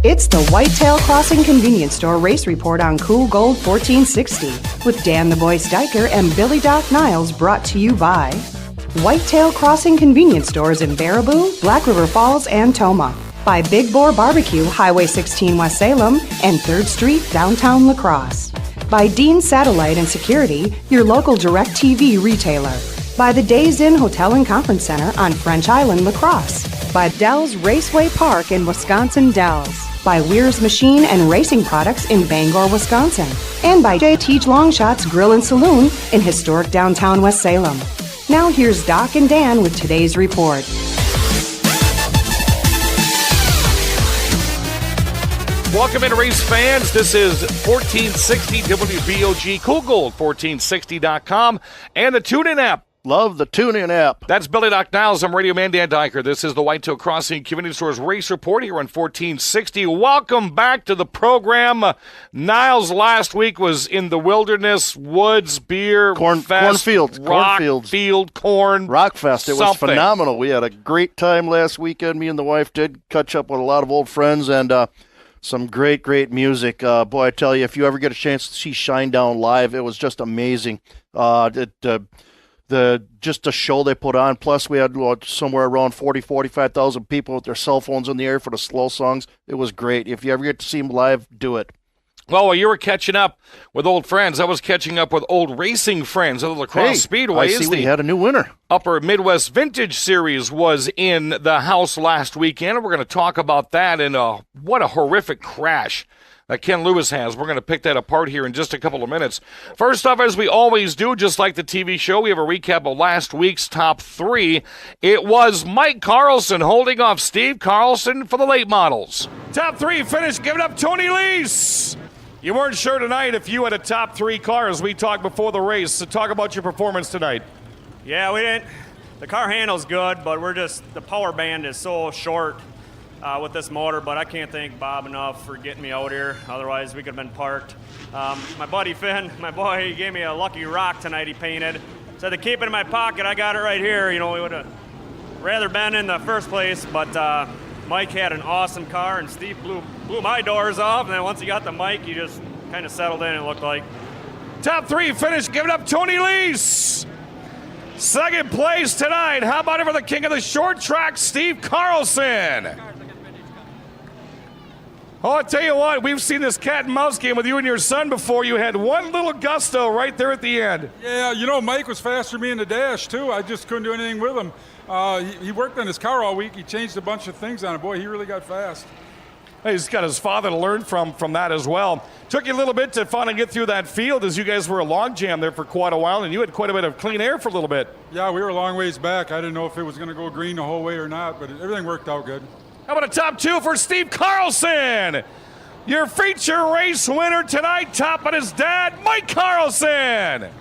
It's the Whitetail Crossing Convenience Store Race Report on Cool Gold 1460 with Dan the Boy Steicher and Billy Doc Niles, brought to you by Whitetail Crossing Convenience Stores in Baraboo, Black River Falls, and Toma. By Big Boar Barbecue, Highway 16 West Salem, and 3rd Street, downtown La Crosse. By Dean Satellite and Security, your local DirecTV retailer. By the Days Inn Hotel and Conference Center on French Island, La Crosse. By Dell's Raceway Park in Wisconsin Dells. By Weir's Machine and Racing Products in Bangor, Wisconsin. And by J. Teach Longshots Grill and Saloon in historic downtown West Salem. Now here's Doc and Dan with today's report. Welcome in, race fans. This is 1460 WBOG, Cool Gold 1460.com, and the TuneIn app. Love the TuneIn app. That's Billy Doc Niles. I'm Radio Man Dan Diker. This is the Whitetail Crossing Convenience Stores Race Report here on 1460. Welcome back to the program. Niles last week was in the wilderness, woods, beer, cornfields, corn. Rockfest. It was phenomenal. We had a great time last weekend. Me and the wife did catch up with a lot of old friends and some great music. Boy, I tell you, if you ever get a chance to see Shinedown live, it was just amazing. Just the show they put on. Plus, we had somewhere around 45,000 people with their cell phones in the air for the slow songs. It was great. If you ever get to see them live, do it. Well, while you were catching up with old friends, I was catching up with old racing friends at the La Crosse Speedway. I see we had a new winner. Upper Midwest Vintage Series was in the house last weekend, and we're going to talk about that and what a horrific crash that Ken Lewis has. We're going to pick that apart here in just a couple of minutes. First off, as we always do, just like the TV show, we have a recap of last week's top three. It was Mike Carlson holding off Steve Carlson for the late models. Top three finish, give it up, Tony Lease. You weren't sure tonight if you had a top three car as we talked before the race. So talk about your performance tonight. Yeah, we didn't. The car handles good, but the power band is so short with this motor, but I can't thank Bob enough for getting me out here. Otherwise, we could have been parked. My buddy Finn, he gave me a lucky rock tonight he painted. Said to keep it in my pocket, I got it right here. You know, we would have rather been in the first place, but Mike had an awesome car, and Steve blew my doors off, and then once he got the mic, he just kind of settled in, it looked like. Top three finish, give it up, Tony Lease. Second place tonight, how about it for the king of the short track, Steve Carlson? Oh, I'll tell you what, we've seen this cat and mouse game with you and your son before. You had one little gusto right there at the end. Yeah, Mike was faster than me in the dash, too. I just couldn't do anything with him. He worked on his car all week. He changed a bunch of things on it. Boy, he really got fast. He's got his father to learn from that as well. Took you a little bit to finally get through that field as you guys were a log jam there for quite a while, and you had quite a bit of clean air for a little bit. Yeah, we were a long ways back. I didn't know if it was going to go green the whole way or not, but everything worked out good. How about a top two for Steve Carlson? Your feature race winner tonight, topping his dad, Mike Carlson.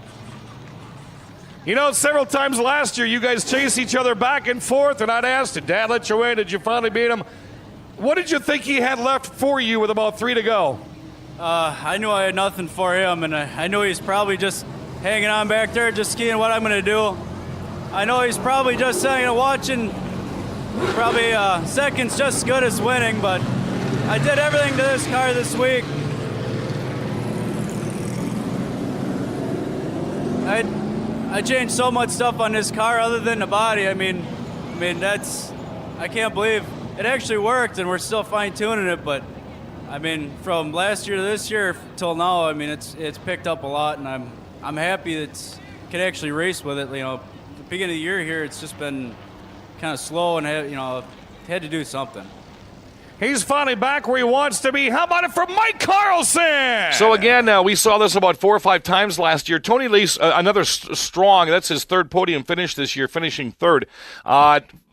You know, several times last year, you guys chased each other back and forth, and I'd asked, did Dad let you win? Did you finally beat him? What did you think he had left for you with about 3 to go? I knew I had nothing for him, and I knew he's probably just hanging on back there, just skiing what I'm going to do. I know he's probably just watching, probably seconds just as good as winning, but I did everything to this car this week. I changed so much stuff on this car other than the body. I mean I can't believe it actually worked, and we're still fine-tuning it, but I mean, from last year to this year till now, I mean, it's picked up a lot, and I'm happy that can actually race with it. The beginning of the year here, it's just been kind of slow, and had to do something. He's finally back where he wants to be. How about it for Mike Carlson? So again, we saw this about 4 or 5 times last year. Tony Lease, another strong, that's his third podium finish this year, finishing third.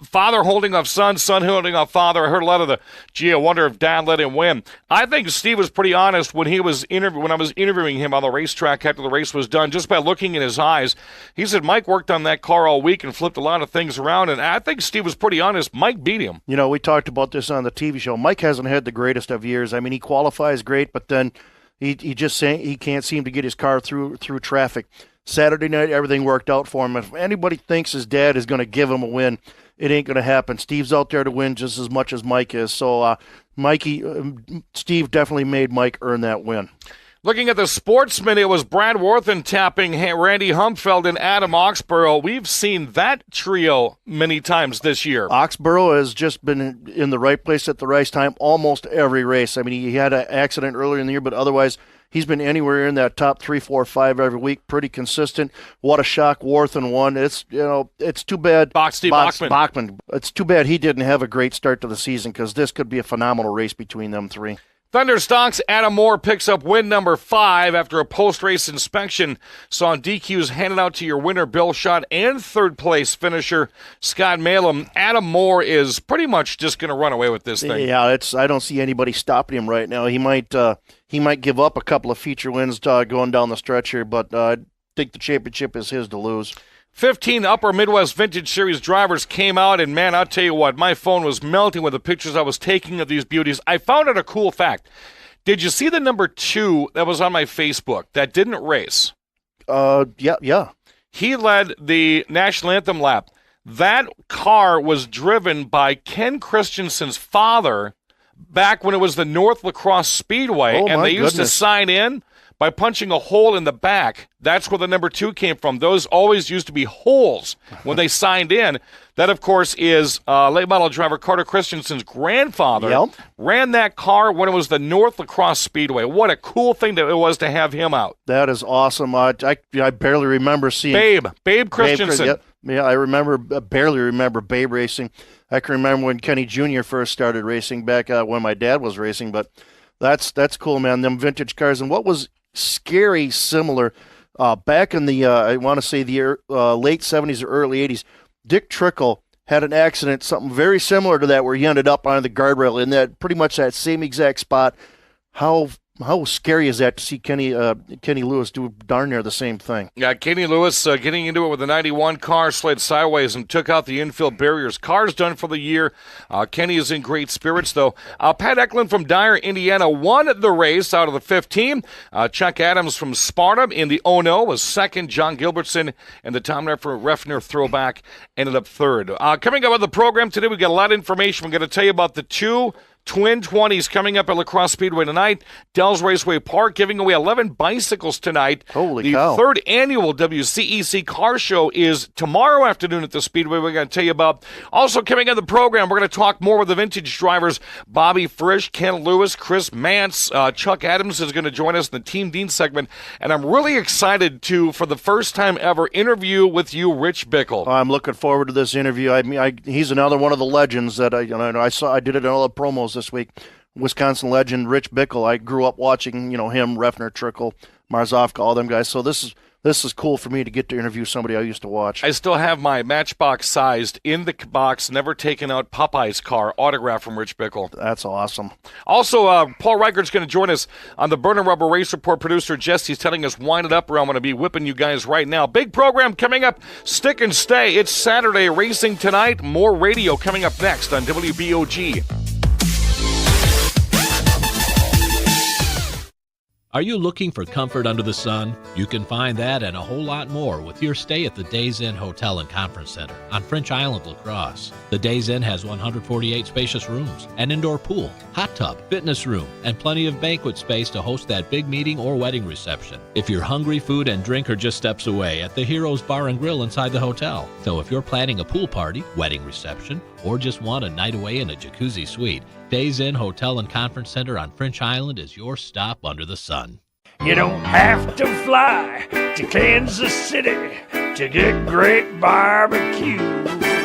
Father holding off son, son holding off father. I heard a lot of I wonder if Dad let him win. I think Steve was pretty honest when I was interviewing him on the racetrack after the race was done, just by looking in his eyes. He said Mike worked on that car all week and flipped a lot of things around, and I think Steve was pretty honest. Mike beat him. You know, we talked about this on the TV show. Mike hasn't had the greatest of years. I mean, he qualifies great, but then he can't seem to get his car through traffic. Saturday night, everything worked out for him. If anybody thinks his dad is going to give him a win, it ain't going to happen. Steve's out there to win just as much as Mike is. So Steve definitely made Mike earn that win. Looking at the sportsmen, it was Brad Worthen tapping Randy Humfeld and Adam Oxborough. We've seen that trio many times this year. Oxborough has just been in the right place at the right time almost every race. I mean, he had an accident earlier in the year, but otherwise he's been anywhere in that top 3, 4, 5 every week. Pretty consistent. What a shock Worthen won. It's too bad. Steve Bachman. It's too bad he didn't have a great start to the season because this could be a phenomenal race between them three. Thunderstock's Adam Moore picks up win number 5 after a post-race inspection. Saw DQs handed out to your winner, Bill Schott, and third-place finisher, Scott Malum. Adam Moore is pretty much just going to run away with this thing. Yeah, I don't see anybody stopping him right now. He might give up a couple of feature wins going down the stretch here, but I think the championship is his to lose. 15 Upper Midwest Vintage Series drivers came out, and man, I'll tell you what, my phone was melting with the pictures I was taking of these beauties. I found out a cool fact. Did you see the number 2 that was on my Facebook that didn't race? Yeah. He led the National Anthem lap. That car was driven by Ken Christensen's father back when it was the North Lacrosse Speedway, and they used to sign in by punching a hole in the back. That's where the number 2 came from. Those always used to be holes when they signed in. That, of course, is late model driver Carter Christensen's grandfather. Yep. Ran that car when it was the North Lacrosse Speedway. What a cool thing that it was to have him out. That is awesome. I barely remember seeing Babe Christensen. Yeah, I barely remember Babe racing. I can remember when Kenny Jr. first started racing back when my dad was racing, but that's cool, man. Them vintage cars. And what was scary similar back in the I want to say the late 70s or early 80s, Dick Trickle had an accident, something very similar to that, where he ended up on the guardrail in that pretty much that same exact spot. How scary is that to see Kenny Lewis do darn near the same thing? Yeah, Kenny Lewis getting into it with the 91 car, slid sideways and took out the infield barriers. Car's done for the year. Kenny is in great spirits, though. Pat Eklund from Dyer, Indiana, won the race out of the 15. Chuck Adams from Sparta in the Ono was second. John Gilbertson and the Tom Refner throwback ended up third. Coming up on the program today, we've got a lot of information. We're going to tell you about the 2 Twin 20s coming up at La Crosse Speedway tonight. Dells Raceway Park giving away 11 bicycles tonight. Holy cow. The 3rd annual WCEC Car Show is tomorrow afternoon at the Speedway. We're going to tell you about. Also coming on the program, we're going to talk more with the vintage drivers. Bobby Frisch, Ken Lewis, Chris Mance, Chuck Adams is going to join us in the Team Dean segment. And I'm really excited to, for the first time ever, interview with you, Rich Bickle. I'm looking forward to this interview. I mean, he's another one of the legends that I saw. I did it in all the promos this week. Wisconsin legend Rich Bickle. I grew up watching, him, Refner, Trickle, Marzovka, all them guys. So this is cool for me to get to interview somebody I used to watch. I still have my Matchbox sized in the box, never taken out Popeye's car autograph from Rich Bickle. That's awesome. Also, Paul Reichert's going to join us on the Burner Rubber Race Report. Producer Jesse's telling us wind it up, or I'm going to be whipping you guys right now. Big program coming up. Stick and stay. It's Saturday racing tonight. More radio coming up next on WBOG. Are you looking for comfort under the sun? You can find that and a whole lot more with your stay at the Days Inn Hotel and Conference Center on French Island, La Crosse. The Days Inn has 148 spacious rooms, an indoor pool, hot tub, fitness room, and plenty of banquet space to host that big meeting or wedding reception. If you're hungry, food and drink are just steps away at the Heroes Bar and Grill inside the hotel. So if you're planning a pool party, wedding reception, or just want a night away in a jacuzzi suite, Days Inn Hotel and Conference Center on French Island is your stop under the sun. You don't have to fly to Kansas City to get great barbecue.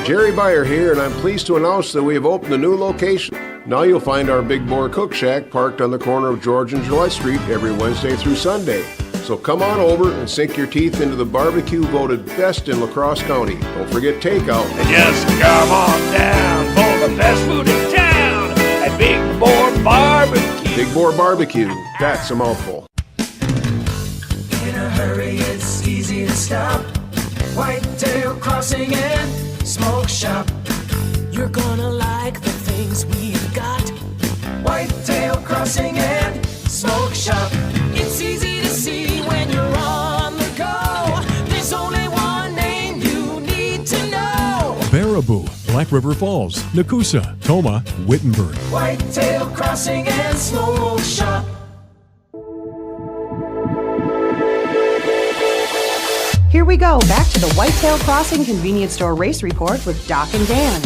Jerry Beyer here, and I'm pleased to announce that we have opened a new location. Now you'll find our Big Boar Cook Shack parked on the corner of George and Gillette Street every Wednesday through Sunday. So come on over and sink your teeth into the barbecue voted best in La Crosse County. Don't forget takeout. And just come on down for the best food in town at Big Boar Barbecue. Big Boar Barbecue, that's a mouthful. In a hurry, it's easy to stop. Whitetail Crossing and Smoke Shop. You're gonna like the things we've got. Whitetail Crossing and Smoke Shop. It's easy to see when you're on the go. There's only one name you need to know. Baraboo Black River Falls, Nakusa, Toma, Wittenberg. Whitetail Crossing and Smoke Shop. Here we go, back to the Whitetail Crossing Convenience Store Race Report with Doc and Dan.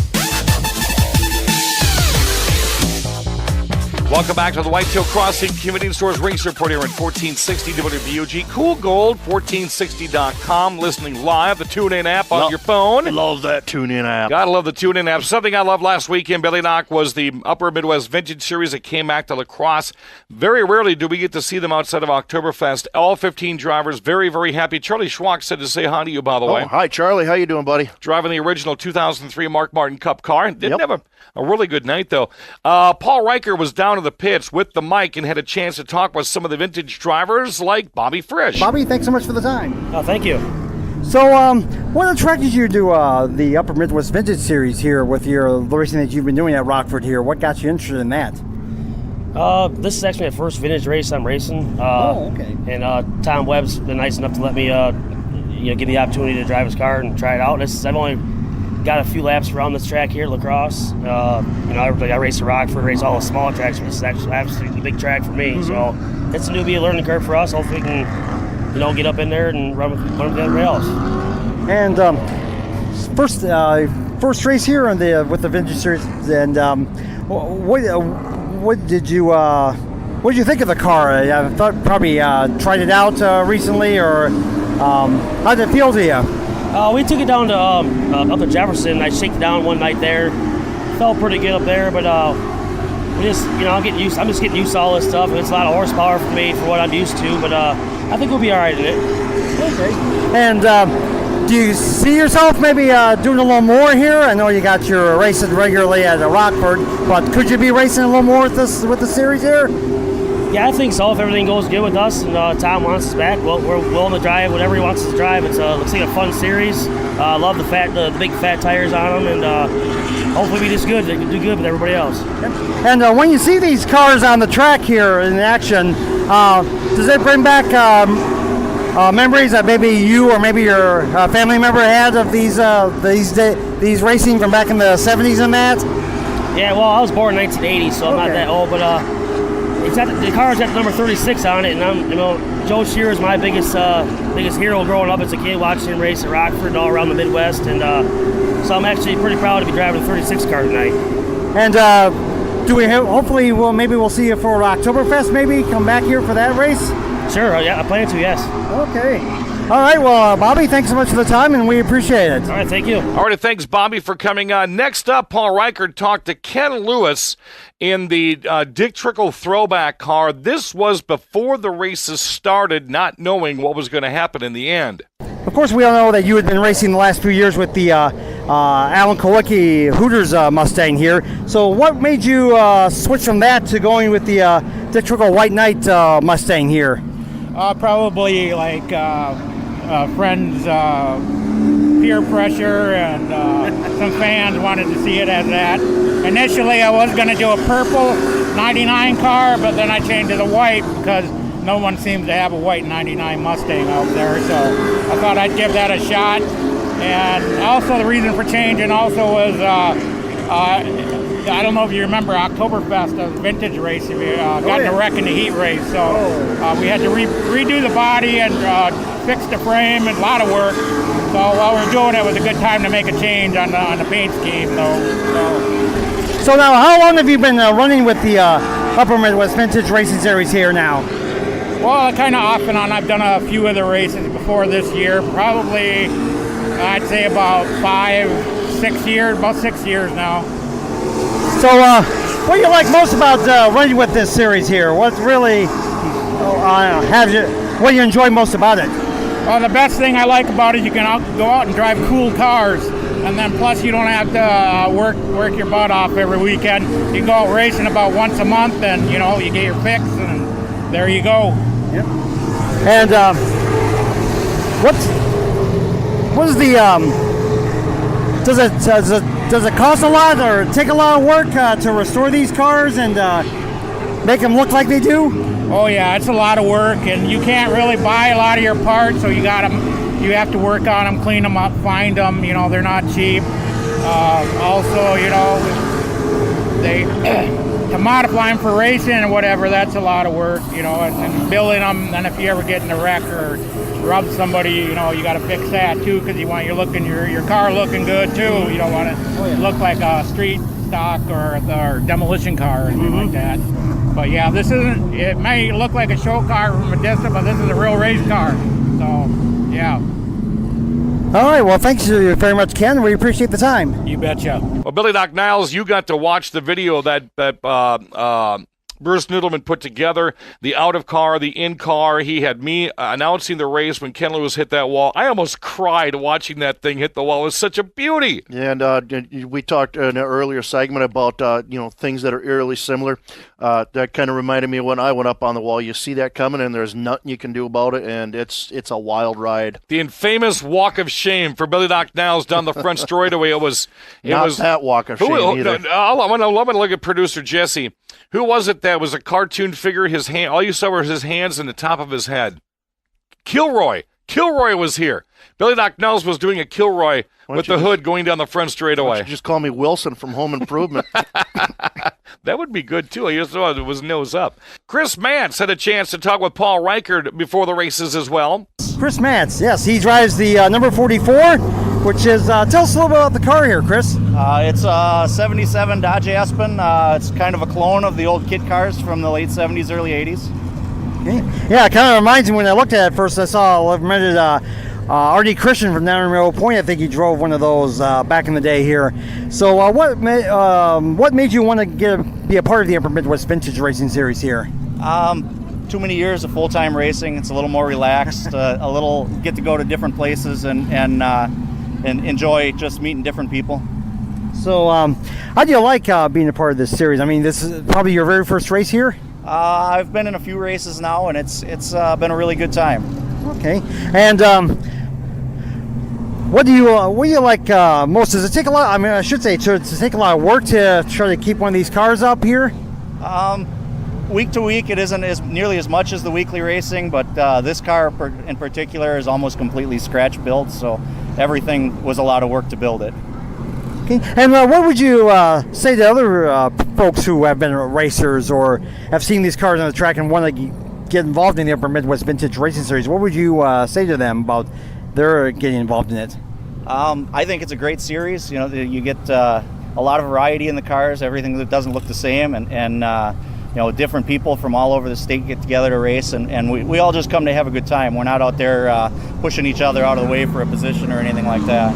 Welcome back to the Whitetail Crossing Convenience Stores Race Report here at 1460 WBOG. Cool Gold, 1460.com. Listening live, the TuneIn app on your phone. Love that TuneIn app. Gotta love the TuneIn app. Something I loved last weekend, Billy Knock, was the Upper Midwest Vintage Series that came back to La Crosse. Very rarely do we get to see them outside of Oktoberfest. All 15 drivers, very, very happy. Charlie Schwach said to say hi to you, by the way. Hi, Charlie. How you doing, buddy? Driving the original 2003 Mark Martin Cup car. Didn't have a really good night, though. Paul Riker was down to the pits with the mic and had a chance to talk with some of the vintage drivers like Bobby Frisch. Bobby, thanks so much for the time. Oh, thank you. So, what attracted you to the Upper Midwest Vintage Series here with the racing that you've been doing at Rockford here? What got you interested in that? This is actually the first vintage race I'm racing. Okay. And Tom Webb's been nice enough to let me, give the opportunity to drive his car and try it out. I've only got a few laps around this track here at La Crosse. I race at Rockford, race all the small tracks, but this is actually absolutely a big track for me. So it's a newbie learning curve for us. Hopefully we can, get up in there and run with the other rails. And first race here on with the Vintage Series. And what did you think of the car? I thought probably tried it out recently, or how did it feel to you? We took it down to up to Jefferson. I shaken it down one night there. Felt pretty good up there, but we just, I'm just getting used to all this stuff. It's a lot of horsepower for me for what I'm used to, but I think we'll be all right in it. Okay. And do you see yourself maybe doing a little more here? I know you got your racing regularly at Rockford, but could you be racing a little more with the series here? Yeah, I think so. If everything goes good with us and Tom wants us back, well, we're willing to drive whatever he wants us to drive. It looks like a fun series. Love the big fat tires on them, and hopefully we do good with everybody else. And when you see these cars on the track here in action, does it bring back memories that maybe you or maybe your family member had of these racing from back in the 70s and that? Yeah, well, I was born in 1980, so I'm not that old, but the car's got number 36 on it, and Joe Shearer is my biggest hero growing up as a kid, watching him race at Rockford and all around the Midwest, and so I'm actually pretty proud to be driving a 36 car tonight. And hopefully we'll see you for Oktoberfest, maybe come back here for that race? Sure, yeah, I plan to, yes. Okay. All right, well, Bobby, thanks so much for the time, and we appreciate it. All right, thank you. All right, thanks, Bobby, for coming on. Next up, Paul Reichert talked to Ken Lewis in the Dick Trickle throwback car. This was before the races started, not knowing what was going to happen in the end. Of course, we all know that you had been racing the last few years with the Alan Kowicki Hooters Mustang here. So what made you switch from that to going with the Dick Trickle White Knight Mustang here? Probably like friends, peer pressure, and some fans wanted to see it as that. Initially, I was going to do a purple 99 car, but then I changed to the white because no one seems to have a white 99 Mustang out there, so I thought I'd give that a shot. And also the reason for changing also was, I don't know if you remember Oktoberfest, a vintage race, we got in a wreck in the heat race, so we had to redo the body and fix the frame, and a lot of work. So while we were doing it, it was a good time to make a change on the paint scheme, though. So now, how long have you been running with the Upper Midwest Vintage Racing Series here now? Well, kind of off and on. I've done a few other races before this year, probably, I'd say about 6 years, about 6 years now. So, what do you like most about running with this series here? What really what do you enjoy most about it? Well, the best thing I like about it, you can go out and drive cool cars, and then plus you don't have to work your butt off every weekend. You go out racing about once a month, and you get your fix, and there you go. Yep. And what is the does it cost a lot or take a lot of work to restore these cars and make them look like they do? Oh yeah, it's a lot of work, and you can't really buy a lot of your parts, so you have to work on them, clean them up, find them. They're not cheap. Also, to modify them for racing and whatever, that's a lot of work, and building them. And if you ever get in a wreck or rub somebody, you got to fix that too, because you want your car looking good too. You don't want it to look like a street stock or demolition car or anything like that. But yeah, it may look like a show car from a distance, but this is a real race car. So, yeah. All right, well, thanks very much, Ken. We appreciate the time. You betcha. Well, Billy Doc Niles, you got to watch the video that Bruce Noodleman put together, the out-of-car, the in-car. He had me announcing the race when Ken Lewis hit that wall. I almost cried watching that thing hit the wall. It was such a beauty. Yeah, and we talked in an earlier segment about, things that are eerily similar. That kind of reminded me of when I went up on the wall. You see that coming, and there's nothing you can do about it, and it's a wild ride. The infamous walk of shame for Billy Doc Niles down the front straightaway. It was that walk of shame either. I'm going to look at producer Jesse. Who was it that was a cartoon figure? His hand, all you saw were his hands and the top of his head. Kilroy was here. Billy Doc Niles was doing a Kilroy with the hood going down the front straightaway. Why don't you just call me Wilson from Home Improvement? That would be good, too. I just thought it was nose up. Chris Mantz had a chance to talk with Paul Reichard before the races as well. Chris Mantz, yes, he drives the number 44, which is, tell us a little bit about the car here, Chris. It's a 77 Dodge Aspen. It's kind of a clone of the old kit cars from the late 70s, early 80s. Okay. Yeah, it kind of reminds me when I looked at it first, I saw R.D. Christian from down in Railroad Point. I think he drove one of those back in the day here. So what made you want to be a part of the Upper Midwest Vintage Racing Series here? Too many years of full-time racing. It's a little more relaxed, a little get to go to different places and enjoy just meeting different people. So how do you like being a part of this series? I mean, this is probably your very first race here? I've been in a few races now, and it's been a really good time. Okay. And what do you like most? Does it take a lot? I mean, I should say, does it take a lot of work to try to keep one of these cars up here? Week to week, it isn't nearly as much as the weekly racing, but this car in particular is almost completely scratch built, so everything was a lot of work to build it. Okay. And what would you say to other folks who have been racers or have seen these cars on the track and want to get involved in the Upper Midwest Vintage Racing Series? What would you say to them about their getting involved in it? I think it's a great series. You get a lot of variety in the cars, everything that doesn't look the same, and different people from all over the state get together to race, and we all just come to have a good time. We're not out there pushing each other out of the way for a position or anything like that.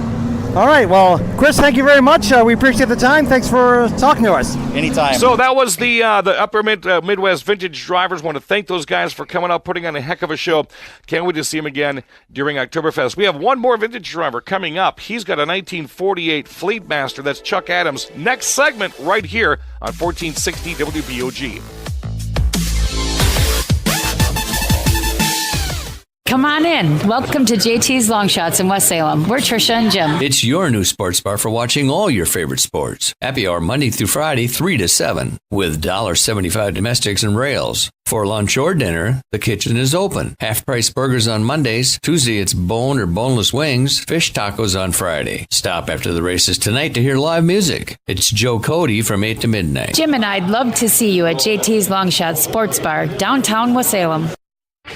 All right. Well, Chris, thank you very much. We appreciate the time. Thanks for talking to us. Anytime. So that was the Upper Midwest Vintage Drivers. Want to thank those guys for coming out, putting on a heck of a show. Can't wait to see them again during Oktoberfest. We have one more vintage driver coming up. He's got a 1948 Fleet Master. That's Chuck Adams. Next segment right here on 1460 WBOG. Come on in. Welcome to JT's Long Shots in West Salem. We're Trisha and Jim. It's your new sports bar for watching all your favorite sports. Happy hour Monday through Friday, 3 to 7, with $1.75 domestics and rails. For lunch or dinner, the kitchen is open. Half-price burgers on Mondays. Tuesday, it's bone or boneless wings. Fish tacos on Friday. Stop after the races tonight to hear live music. It's Joe Cody from 8 to midnight. Jim and I'd love to see you at JT's Long Shots Sports Bar, downtown West Salem.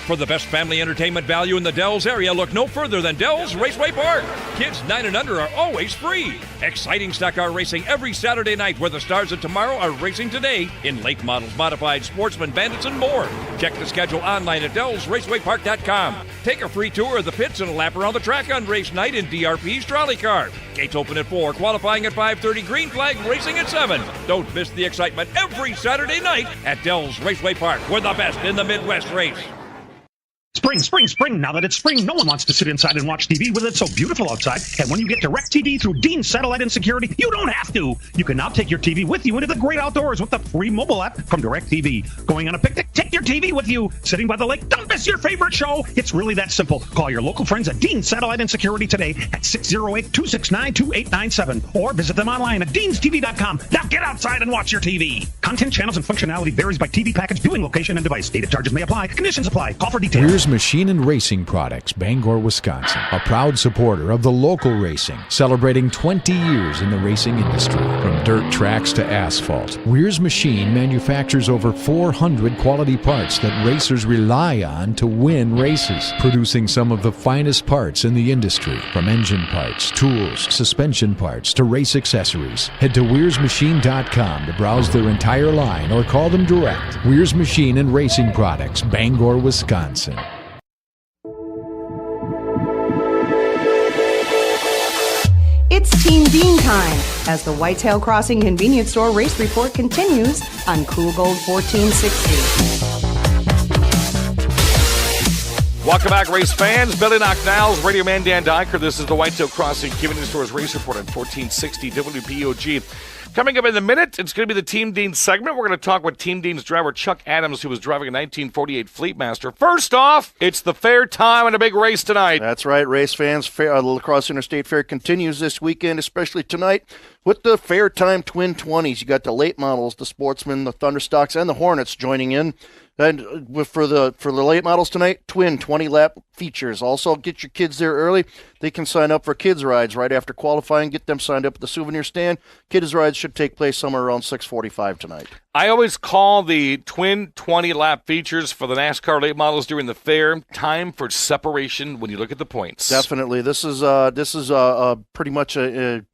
For the best family entertainment value in the Dells area, look no further than Dells Raceway Park. Kids 9 and under are always free. Exciting stock car racing every Saturday night, where the stars of tomorrow are racing today in late models, modified, sportsman, bandits, and more. Check the schedule online at DellsRacewayPark.com. Take a free tour of the pits and a lap around the track on race night in DRP's trolley car. Gates open at 4, qualifying at 5:30, green flag racing at 7. Don't miss the excitement every Saturday night at Dells Raceway Park. We're the best in the Midwest race. Spring, spring, spring. Now that it's spring, no one wants to sit inside and watch TV with it so beautiful outside. And when you get DirecTV through Dean's Satellite and Security, you don't have to. You can now take your TV with you into the great outdoors with the free mobile app from DirecTV. Going on a picnic? Take your TV with you. Sitting by the lake? Don't miss your favorite show. It's really that simple. Call your local friends at Dean's Satellite and Security today at 608-269-2897 or visit them online at deanstv.com. Now get outside and watch your TV. Content, channels, and functionality varies by TV package, viewing location, and device. Data charges may apply. Conditions apply. Call for details. Here's Machine and Racing Products, Bangor, Wisconsin, a proud supporter of the local racing, celebrating 20 years in the racing industry. From dirt tracks to asphalt, Weir's Machine manufactures over 400 quality parts that racers rely on to win races, producing some of the finest parts in the industry, from engine parts, tools, suspension parts to race accessories. Head to WeirsMachine.com to browse their entire line or call them direct. Weir's Machine and Racing Products, Bangor, Wisconsin. It's Team Dean time as the Whitetail Crossing Convenience Store race report continues on Cool Gold 1460. Welcome back, race fans. Billy Niles, Radio Man Dan Dyker. This is the Whitetail Crossing Convenience Store's race report on 1460 WPOG. Coming up in a minute, it's going to be the Team Dean segment. We're going to talk with Team Dean's driver, Chuck Adams, who was driving a 1948 Fleetmaster. First off, it's the fair time and a big race tonight. That's right, race fans. The La Crosse Interstate Fair continues this weekend, especially tonight, with the Fair Time Twin 20s. You got the late models, the Sportsmen, the Thunderstocks, and the Hornets joining in. And for the late models tonight, twin 20-lap features. Also, get your kids there early. They can sign up for kids' rides right after qualifying. Get them signed up at the souvenir stand. Kids' rides should take place somewhere around 6:45 tonight. I always call the twin 20-lap features for the NASCAR late models during the fair time for separation when you look at the points. Definitely. This is pretty much an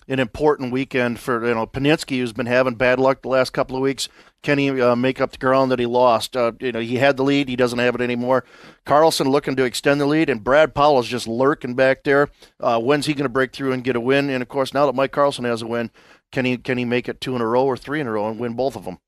important weekend for Panitsky, who's been having bad luck the last couple of weeks. Can he make up the ground that he lost? He had the lead. He doesn't have it anymore. Carlson looking to extend the lead, and Brad Powell is just lurking back there. When's he going to break through and get a win? And, of course, now that Mike Carlson has a win, can he make it 2 in a row or 3 in a row and win both of them?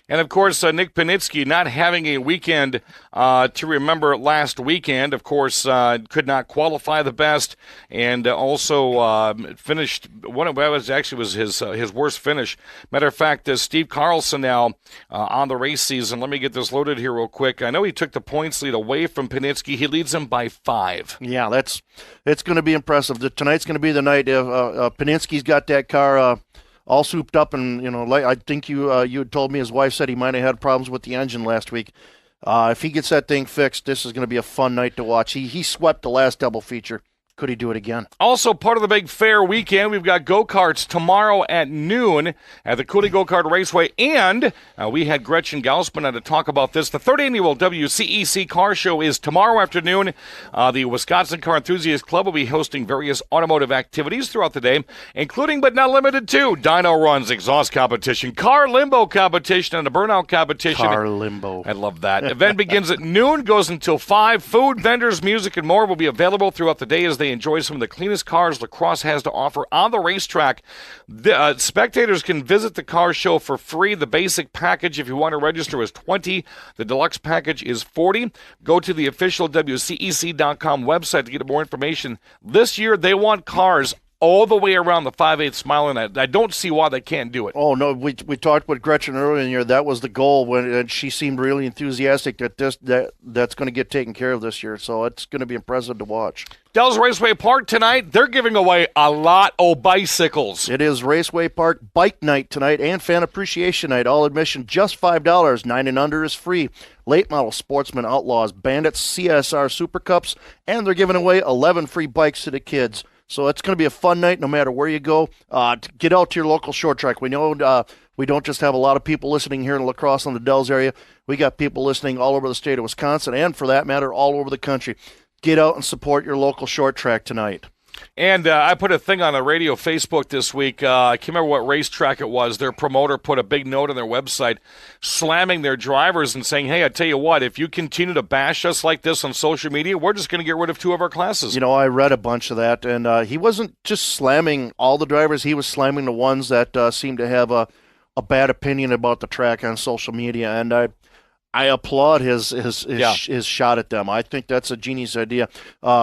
And, of course, Nick Panitsky not having a weekend to remember last weekend. Of course, could not qualify the best and also finished one of was his worst finish. Matter of fact, Steve Carlson now on the race season. Let me get this loaded here real quick. I know he took the points lead away from Panitsky. He leads him by 5. Yeah, it's going to be impressive. Tonight's going to be the night. Panitsky's got that car all souped up, and I think you had told me his wife said he might have had problems with the engine last week. If he gets that thing fixed, this is going to be a fun night to watch. He swept the last double feature. Could he do it again? Also, part of the big fair weekend, we've got go-karts tomorrow at noon at the Cooley Go-Kart Raceway. And we had Gretchen Gaussman on to talk about this. The third annual WCEC Car Show is tomorrow afternoon. The Wisconsin Car Enthusiast Club will be hosting various automotive activities throughout the day, including but not limited to dyno runs, exhaust competition, car limbo competition, and a burnout competition. Car limbo. I love that. Event begins at noon, goes until 5. Food, vendors, music, and more will be available throughout the day as they enjoy some of the cleanest cars La Crosse has to offer on the racetrack. Spectators can visit the car show for free. The basic package, if you want to register, is $20. The deluxe package is $40. Go to the official WCEC.com website to get more information. This year, they want cars all the way around the 5/8 mile, and I don't see why they can't do it. Oh, no, we talked with Gretchen earlier in the year. That was the goal, and she seemed really enthusiastic that that's going to get taken care of this year, so it's going to be impressive to watch. Dells Raceway Park tonight, they're giving away a lot of bicycles. It is Raceway Park Bike Night tonight and Fan Appreciation Night. All admission just $5. 9 and under is free. Late model Sportsman, Outlaws, Bandits, CSR Super Cups, and they're giving away 11 free bikes to the kids. So it's going to be a fun night no matter where you go. Get out to your local short track. We know we don't just have a lot of people listening here in La Crosse and the Dells area. We got people listening all over the state of Wisconsin and, for that matter, all over the country. Get out and support your local short track tonight. And I put a thing on the radio Facebook this week. I can't remember what racetrack it was. Their promoter put a big note on their website slamming their drivers and saying, hey, I tell you what, if you continue to bash us like this on social media, we're just going to get rid of 2 of our classes. I read a bunch of that, and he wasn't just slamming all the drivers. He was slamming the ones that seemed to have a bad opinion about the track on social media, and I applaud his shot at them. I think that's a genius idea.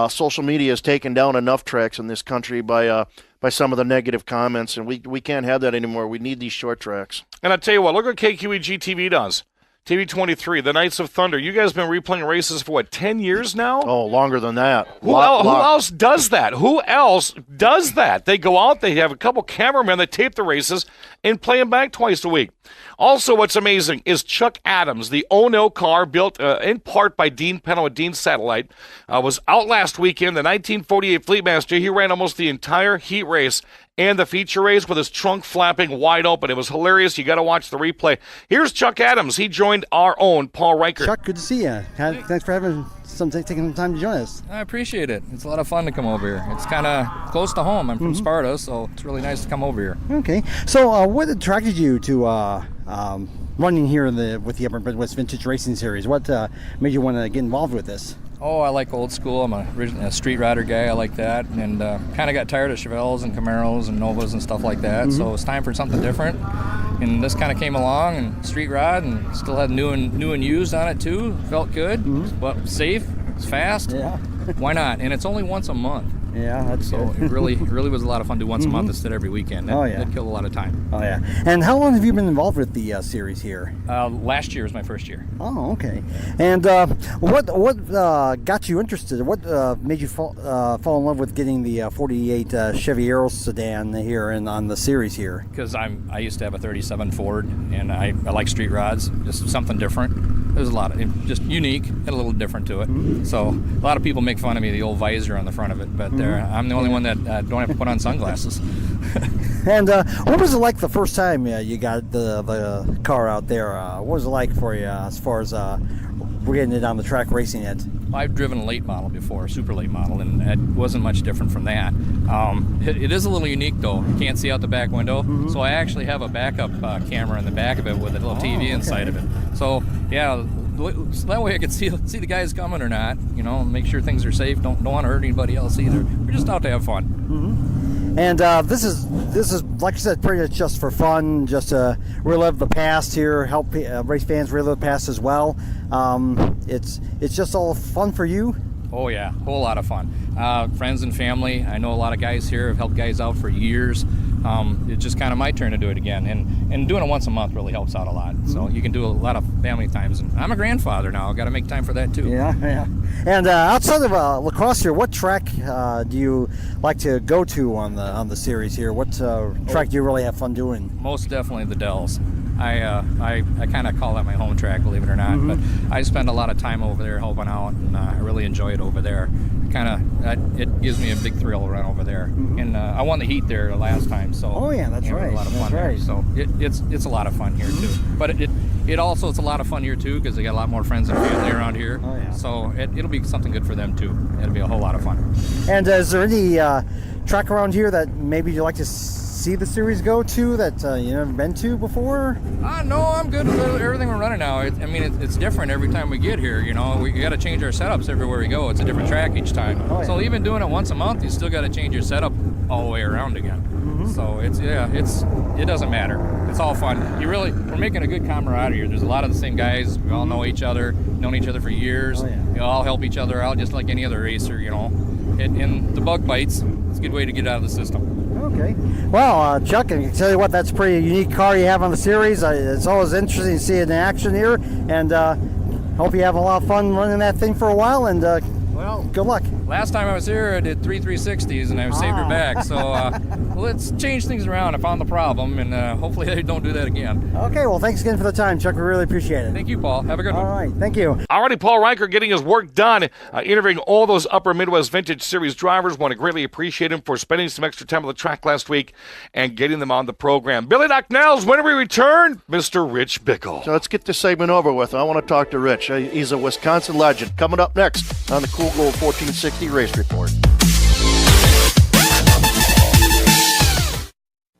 Social media has taken down enough tracks in this country by some of the negative comments, and we can't have that anymore. We need these short tracks. And I tell you what, look what KQEG TV does. TV23, the Knights of Thunder. You guys been replaying races for, 10 years now? Oh, longer than that. Who else does that? Who else does that? They go out, they have a couple cameramen that tape the races and play them back twice a week. Also, what's amazing is Chuck Adams, the Ono car built in part by Dean Pennell with Dean Satellite, was out last weekend, the 1948 Fleetmaster. He ran almost the entire heat race and the feature race with his trunk flapping wide open. It was hilarious. You got to watch the replay. Here's Chuck Adams. He joined our own Paul Reichert. Chuck, good to see you. Thanks for taking some time to join us. I appreciate it. It's a lot of fun to come over here. It's kind of close to home. I'm from Sparta, so it's really nice to come over here. Okay. So what attracted you to running here with the Upper Midwest Vintage Racing Series? What made you want to get involved with this? Oh, I like old school. I'm a street rider guy. I like that. And kind of got tired of Chevelles and Camaros and Novas and stuff like that. So it's time for something different. And this kind of came along, and street rod, and still had new and used on it too. Felt good, but safe. It's fast. Yeah. Why not? And it's only once a month. Yeah, that's so good. It really was a lot of fun to do once a month instead of every weekend. That killed a lot of time. Oh yeah. And how long have you been involved with the series here? Last year was my first year. Oh, okay. And what got you interested? What made you fall in love with getting the 48 Chevy Aero sedan here and on the series here? Because I used to have a 37 Ford, and I like street rods, just something different. There's a lot of just unique and a little different to it. So a lot of people make fun of me, the old visor on the front of it, but I'm the only one that don't have to put on sunglasses. And what was it like the first time you got the car out there? What was it like for you as far as getting it on the track racing it? I've driven a late model before, a super late model, and it wasn't much different from that. It is a little unique though. You can't see out the back window, so I actually have a backup camera in the back of it with a little TV inside of it. So yeah, so that way I can see the guys coming or not. Make sure things are safe. Don't want to hurt anybody else either. We're just out to have fun. And this is like I said, pretty much just for fun, just to relive the past here, help race fans relive the past as well. It's just all fun for you. Oh yeah, whole lot of fun. Friends and family. I know a lot of guys here have helped guys out for years. It's just kind of my turn to do it again, and doing it once a month really helps out a lot. So you can do a lot of family times, and I'm a grandfather now. I've got to make time for that too. Yeah. And outside of La Crosse here, what track do you like to go to on the series here? What track do you really have fun doing? Most definitely the Dells. I kind of call that my home track, believe it or not. But I spend a lot of time over there helping out, and I really enjoy it over there. It gives me a big thrill to run over there. And I won the heat there the last time, so oh yeah, that's right. A lot of fun there. So it's a lot of fun here too. But it also it's a lot of fun here too because they got a lot more friends and family around here. Oh yeah. So it'll be something good for them too. It'll be a whole lot of fun. And is there any track around here that maybe you'd like to see the series go to that you never been to before? No, I'm good with everything we're running now. It's different every time we get here. We got to change our setups everywhere we go. It's a different track each time. Oh, yeah. So even doing it once a month, you still got to change your setup all the way around again. So it doesn't matter. It's all fun. We're making a good camaraderie here. There's a lot of the same guys. We all know each other, known each other for years. Oh, yeah. We all help each other out just like any other racer. And the bug bites. It's a good way to get out of the system. Okay. Well, Chuck, I can tell you what, that's a pretty unique car you have on the series. It's always interesting to see it in action here, and hope you have a lot of fun running that thing for a while, and good luck. Last time I was here, I did 3 360s, and I saved her back. So let's change things around. I found the problem, and hopefully they don't do that again. Okay, well, thanks again for the time, Chuck. We really appreciate it. Thank you, Paul. Have a good one. All right, thank you. Alrighty, Paul Reichert getting his work done, interviewing all those Upper Midwest Vintage Series drivers. Want to greatly appreciate him for spending some extra time on the track last week and getting them on the program. Billy Docknells, when we return, Mr. Rich Bickle. So let's get this segment over with. I want to talk to Rich. He's a Wisconsin legend. Coming up next on the Cool Gold 1460 Race Report.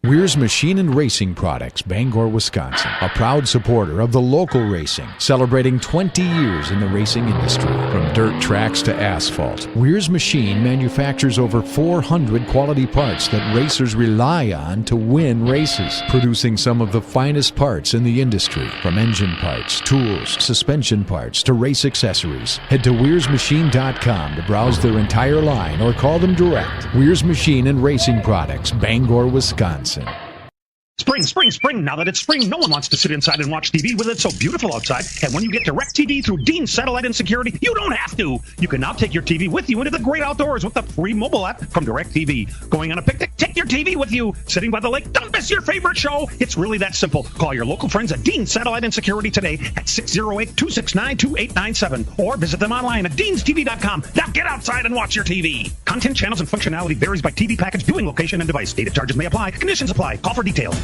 Weir's Machine and Racing Products, Bangor, Wisconsin, a proud supporter of the local racing, celebrating 20 years in the racing industry. From dirt tracks to asphalt, Weir's Machine manufactures over 400 quality parts that racers rely on to win races, producing some of the finest parts in the industry, from engine parts, tools, suspension parts, to race accessories. Head to Weir'sMachine.com to browse their entire line or call them direct. Weir's Machine and Racing Products, Bangor, Wisconsin. Spring, spring, spring. Now that it's spring, no one wants to sit inside and watch TV with it so beautiful outside. And when you get DirecTV through Dean Satellite and Security, you don't have to. You can now take your TV with you into the great outdoors with the free mobile app from DirecTV. Going on a picnic? Take your TV with you. Sitting by the lake? Don't miss your favorite show. It's really that simple. Call your local friends at Dean Satellite and Security today at 608-269-2897 or visit them online at deanstv.com. Now get outside and watch your TV. Content, channels, and functionality varies by TV package, viewing location, and device. Data charges may apply. Conditions apply. Call for details.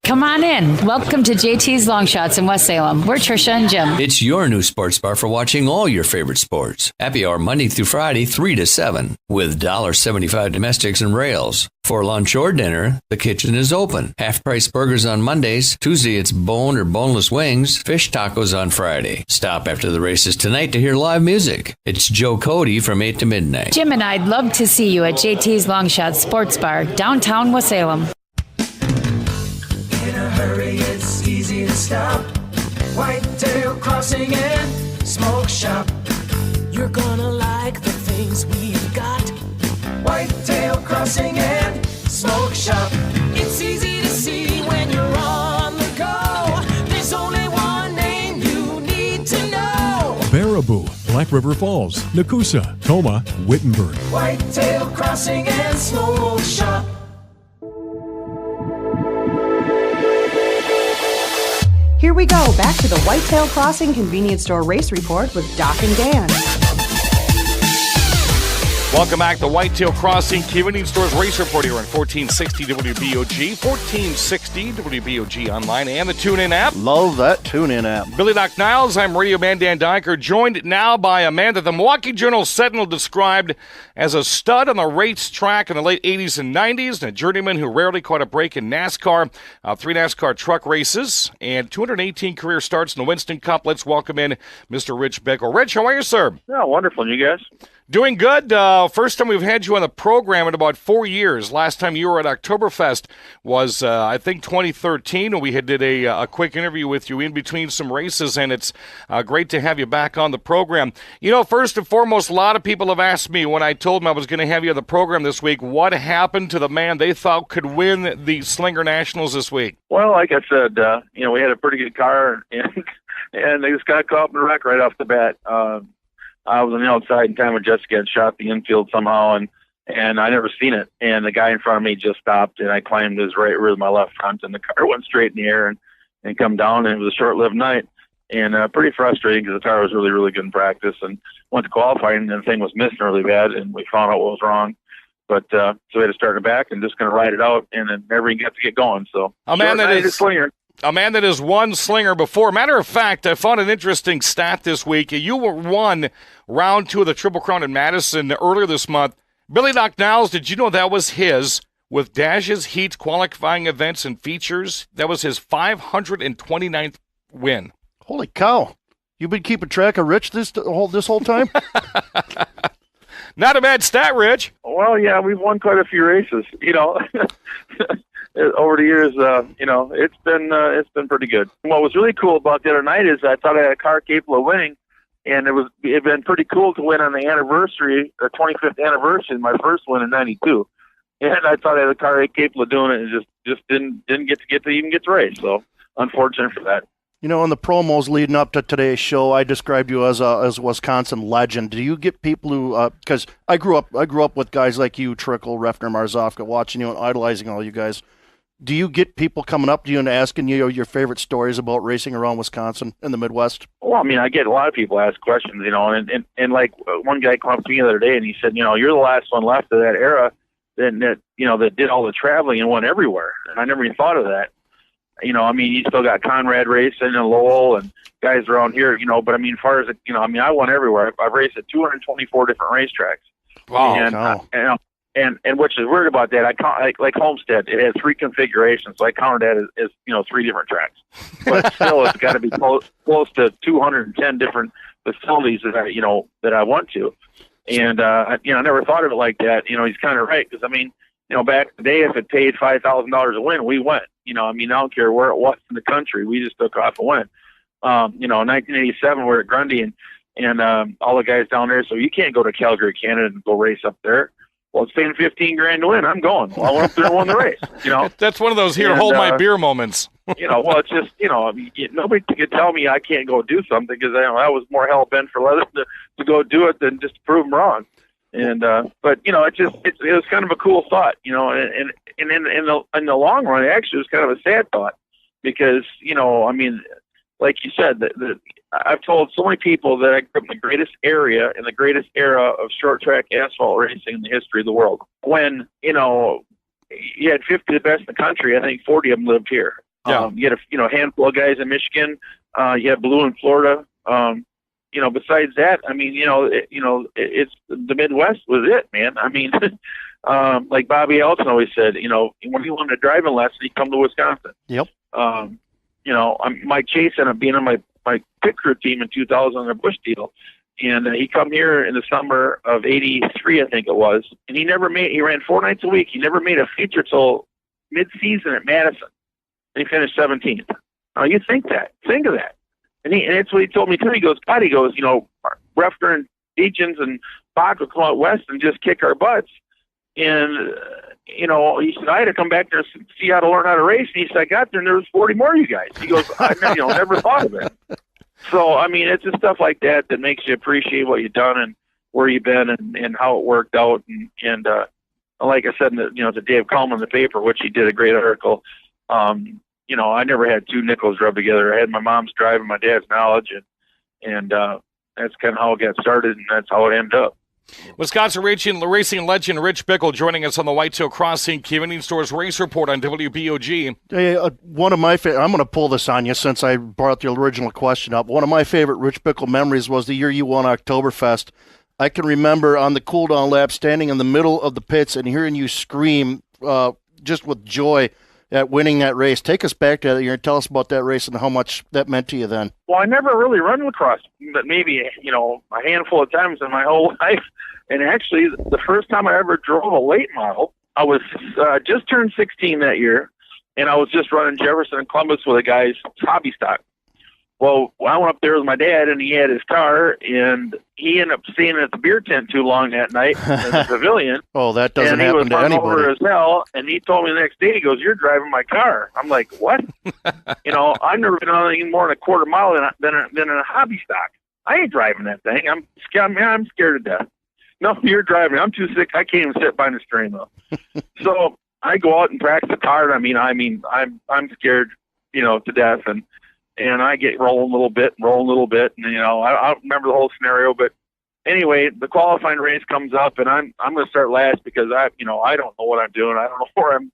Come on in. Welcome to JT's Long Shots in West Salem. We're Trisha and Jim. It's your new sports bar for watching all your favorite sports. Happy hour Monday through Friday, 3 to 7, with $1.75 domestics and rails. For lunch or dinner, the kitchen is open. Half-price burgers on Mondays. Tuesday, it's bone or boneless wings. Fish tacos on Friday. Stop after the races tonight to hear live music. It's Joe Cody from 8 to midnight. Jim and I'd love to see you at JT's Long Shots Sports Bar, downtown West Salem. In a hurry, it's easy to stop. Whitetail Crossing and Smoke Shop. You're gonna like the things we've got. Whitetail Crossing and Smoke Shop. It's easy to see when you're on the go. There's only one name you need to know. Baraboo, Black River Falls, Nakusa, Toma, Wittenberg. Whitetail Crossing and Smoke Shop. Here we go, back to the Whitetail Crossing Convenience Store Race Report with Doc and Dan. Welcome back to Whitetail Crossing Convenience Stores Race Report here on 1460 WBOG, 1460 WBOG online, and the TuneIn app. Love that TuneIn app. Billy Doc Niles, I'm Radio Man Dan Dyker, joined now by a man that the Milwaukee Journal-Sentinel described as a stud on the racetrack in the late 80s and 90s, and a journeyman who rarely caught a break in NASCAR, 3 NASCAR truck races, and 218 career starts in the Winston Cup. Let's welcome in Mr. Rich Bickle. Rich, how are you, sir? Yeah, wonderful. And you guys? Doing good. First time we've had you on the program in about 4 years. Last time you were at Oktoberfest was, I think, 2013, and we did a quick interview with you in between some races, and it's great to have you back on the program. You know, first and foremost, a lot of people have asked me when I told them I was going to have you on the program this week, what happened to the man they thought could win the Slinger Nationals this week? Well, like I said, we had a pretty good car, and they just got caught up in a wreck right off the bat. I was on the outside in time when Jessica had shot the infield somehow, and I never seen it. And the guy in front of me just stopped, and I climbed his right rear with my left front, and the car went straight in the air and come down, and it was a short-lived night. And pretty frustrating because the car was really, really good in practice. And went to qualifying, and the thing was missing really bad, and we found out what was wrong. But so we had to start it back and just going to ride it out, and then never even got to get going. So a man that has won Slinger before. Matter of fact, I found an interesting stat this week. You won round 2 of the Triple Crown in Madison earlier this month. Billy Doc Niles, did you know that was his, with dashes, heats, qualifying events, and features? That was his 529th win. Holy cow. You've been keeping track of Rich this whole time? Not a bad stat, Rich. Well, yeah, we've won quite a few races, over the years, it's been pretty good. What was really cool about the other night is I thought I had a car capable of winning, and it'd been pretty cool to win on the anniversary, or 25th anniversary, my first win in '92. And I thought I had a car capable of doing it, and just didn't get to race. So unfortunate for that. You know, in the promos leading up to today's show, I described you as a Wisconsin legend. Do you get people who, because I grew up with guys like you, Trickle, Refner, Marzofka, watching you and idolizing all you guys. Do you get people coming up to you and asking you your favorite stories about racing around Wisconsin in the Midwest? Well, I mean, I get a lot of people ask questions, and like one guy came up to me the other day and he said, you're the last one left of that era that did all the traveling and went everywhere. And I never even thought of that. You still got Conrad racing and Lowell and guys around here, but I mean, as far as, I won everywhere. I've raced at 224 different racetracks. Wow. And which is weird about that, I count like Homestead, it has 3 configurations, so I counted that as 3 different tracks. But still, it's got to be close to 210 different facilities that I went to, and I never thought of it like that. He's kind of right, because back in the day, if it paid $5,000 a win, we went. I don't care where it was in the country, we just took off and went. In 1987, we're at Grundy and all the guys down there, so you can't go to Calgary, Canada, and go race up there. Well, it's paying $15,000 to win. I'm going. Well, I went up there and won the race. That's one of those here, And, hold my beer moments. Well, it's just, I mean, nobody could tell me I can't go do something because I was more hell bent for others to go do it than just to prove them wrong. And but it was kind of a cool thought, and in the long run, it actually was kind of a sad thought because I mean, like you said, that I've told so many people that I grew up in the greatest area and the greatest era of short track asphalt racing in the history of the world. When you had 50 of the best in the country, I think 40 of them lived here. Yeah. You had a handful of guys in Michigan. You had Blue in Florida. Besides that, I mean, it's the Midwest was it, man. I mean, like Bobby Elton always said, when he wanted a driving lesson, he'd come to Wisconsin. Yep. Mike Chase ended up being on my pit crew team in 2000 on a Bush deal. And he come here in the summer of '83, I think it was. And he ran 4 nights a week. He never made a feature till mid-season at Madison. And he finished 17th. Now you think of that. And that's what he told me too. He goes, Refner and Deachens and Bach will come out west and just kick our butts. And, he said, I had to come back there and see how to learn how to race. And he said, I got there and there was 40 more of you guys. He goes, I never thought of it. So, I mean, it's just stuff like that that makes you appreciate what you've done and where you've been and how it worked out. And like I said, to Dave Coleman in the paper, which he did a great article, I never had two nickels rubbed together. I had my mom's drive and my dad's knowledge, and that's kind of how it got started, and that's how it ended up. Wisconsin racing legend Rich Bickle joining us on the Whitetail Crossing Convenience Stores Race Report on WBOG. Hey, one of my I'm going to pull this on you since I brought the original question up. One of my favorite Rich Bickle memories was the year you won Oktoberfest. I can remember on the cool-down lap standing in the middle of the pits and hearing you scream just with joy at winning that race. Take us back to that year and tell us about that race and how much that meant to you then. Well, I never really run lacrosse, but maybe, a handful of times in my whole life. And actually, the first time I ever drove a late model, I was just turned 16 that year, and I was just running Jefferson and Columbus with a guy's hobby stock. Well, I went up there with my dad, and he had his car, and he ended up staying at the beer tent too long that night in the pavilion. Oh, that doesn't happen to anybody. And he was hungover as hell, and he told me the next day, he goes, "You're driving my car." I'm like, what? I've never been on anything more than a quarter mile than in a hobby stock. I ain't driving that thing. I'm scared to death. No, you're driving. I'm too sick. I can't even sit behind the steering wheel. So I go out and practice the car. I mean, I'm scared, to death, and I get rolling a little bit, and I don't remember the whole scenario, but anyway, the qualifying race comes up, and I'm going to start last because I don't know what I'm doing. I don't know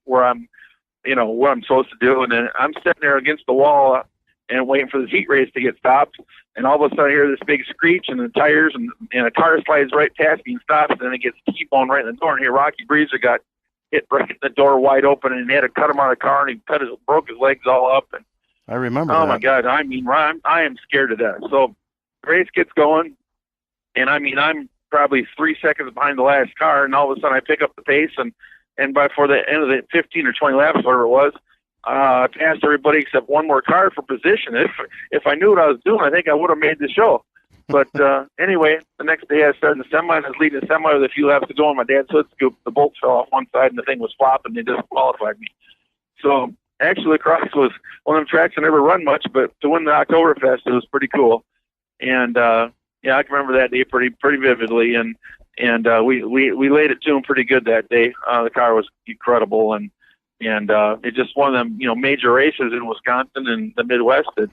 where I'm, what I'm supposed to do, and then I'm sitting there against the wall and waiting for the heat race to get stopped, and all of a sudden I hear this big screech, and the tires and a car slides right past me and stops, and then it gets T-boned right in the door, and here Rocky Breezer got hit right in the door wide open, and he had to cut him out of the car, and he broke his legs all up, and I remember oh, that. my God. I mean, I am scared to death. So the race gets going, and I'm probably 3 seconds behind the last car, and all of a sudden I pick up the pace, and before the end of the 15 or 20 laps, whatever it was, I passed everybody except one more car for position. If I knew what I was doing, I think I would have made the show. But anyway, the next day I started the semi, and I was leading the semi with a few laps to go, and my dad's hood scoop, the bolts fell off one side, and the thing was flopping, and they disqualified me. So actually, lacrosse was one of them tracks I never run much, but to win the Oktoberfest, it was pretty cool. And I can remember that day pretty vividly. And we laid it to him pretty good that day. The car was incredible, and it's just one of them major races in Wisconsin and the Midwest that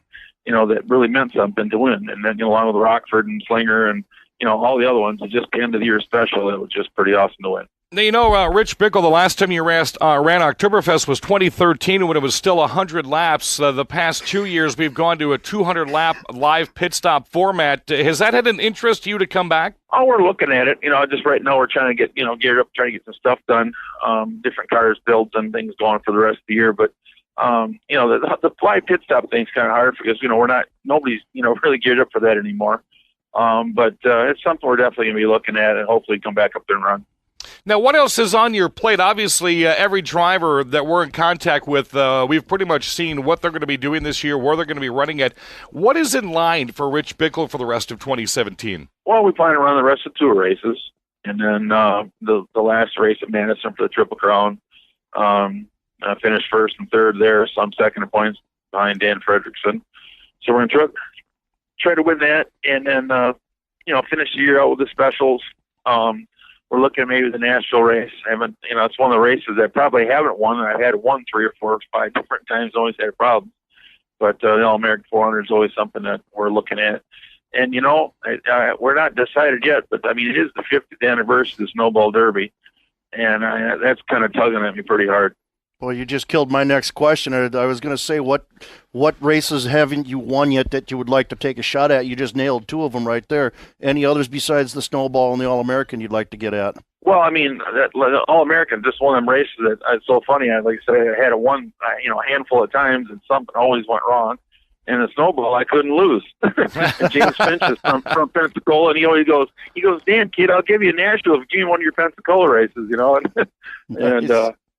that really meant something to win. And then along with Rockford and Slinger and all the other ones, it's just the end of the year special. It was just pretty awesome to win. Now, Rich Bickle, the last time you ran Oktoberfest was 2013 when it was still 100 laps. The past 2 years, we've gone to a 200-lap live pit stop format. Has that had an interest to you to come back? Oh, we're looking at it. Just right now we're trying to get, geared up, trying to get some stuff done, different cars, builds, and things going for the rest of the year. But, the live pit stop thing's kind of hard because, nobody's, really geared up for that anymore. But it's something we're definitely going to be looking at and hopefully come back up there and run. Now, what else is on your plate? Obviously, every driver that we're in contact with, we've pretty much seen what they're going to be doing this year, where they're going to be running at. What is in line for Rich Bickle for the rest of 2017? Well, we plan to run the rest of 2 races, And then the last race at Madison for the Triple Crown, I finished first and third there, so I'm second in points behind Dan Fredrickson. So we're going to try to win that, and then finish the year out with the specials. We're looking at maybe the Nashville race. It's one of the races I probably haven't won. I've had won 3 or 4 or 5 different times, always had problems. But the All-American 400 is always something that we're looking at. And, we're not decided yet, but, it is the 50th anniversary of the Snowball Derby, and that's kind of tugging at me pretty hard. Well, you just killed my next question. I was going to say, what races haven't you won yet that you would like to take a shot at? You just nailed 2 of them right there. Any others besides the Snowball and the All-American you'd like to get at? Well, the All-American, just one of them races that it's so funny. Like I said, I had it won, a handful of times, and something always went wrong. And the Snowball, I couldn't lose. And James Finch is from Pensacola, and he always goes, Dan, kid, I'll give you a Nashville if you give me one of your Pensacola races, And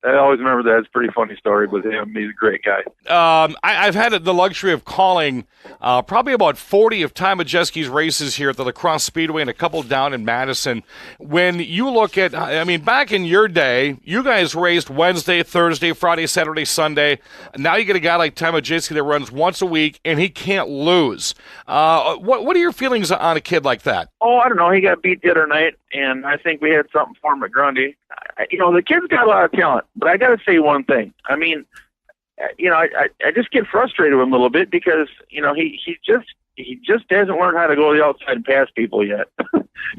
I always remember that. It's a pretty funny story with him. He's a great guy. I've had the luxury of calling probably about 40 of Ty Majeski's races here at the La Crosse Speedway and a couple down in Madison. When you look at, back in your day, you guys raced Wednesday, Thursday, Friday, Saturday, Sunday. Now you get a guy like Ty Majeski that runs once a week, and he can't lose. What are your feelings on a kid like that? Oh, I don't know. He got beat the other night, and I think we had something for him at Grundy. The kid's got a lot of talent, but I got to say one thing. I just get frustrated with him a little bit because, he just hasn't learned how to go to the outside and pass people yet.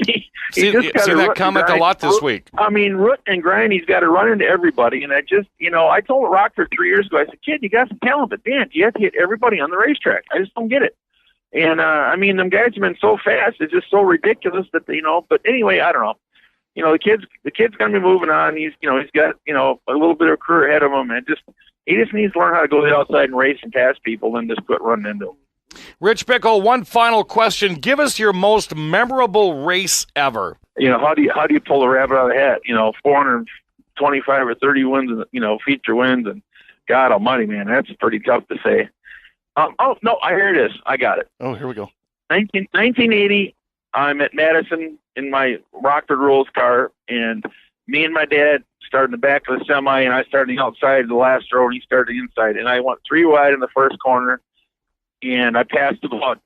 he just got that comment a lot this week. Root and grind, he's got to run into everybody. And I told Rockford 3 years ago, I said, kid, you got some talent, but man, you have to hit everybody on the racetrack. I just don't get it. And, them guys have been so fast. It's just so ridiculous that, but anyway, I don't know. The kid's going to be moving on. He's got, a little bit of career ahead of him, and he just needs to learn how to go to the outside and race and pass people and just quit running into them. Rich Bickle, one final question. Give us your most memorable race ever. How do you pull a rabbit out of the hat? 425 or 30 wins, feature wins, and God almighty, man, that's pretty tough to say. Here it is. I got it. Oh, here we go. 1980, I'm at Madison in my Rockford Rules car, and me and my dad started in the back of the semi, and I started the outside of the last row, and he started the inside. And I went 3 wide in the first corner, and I passed about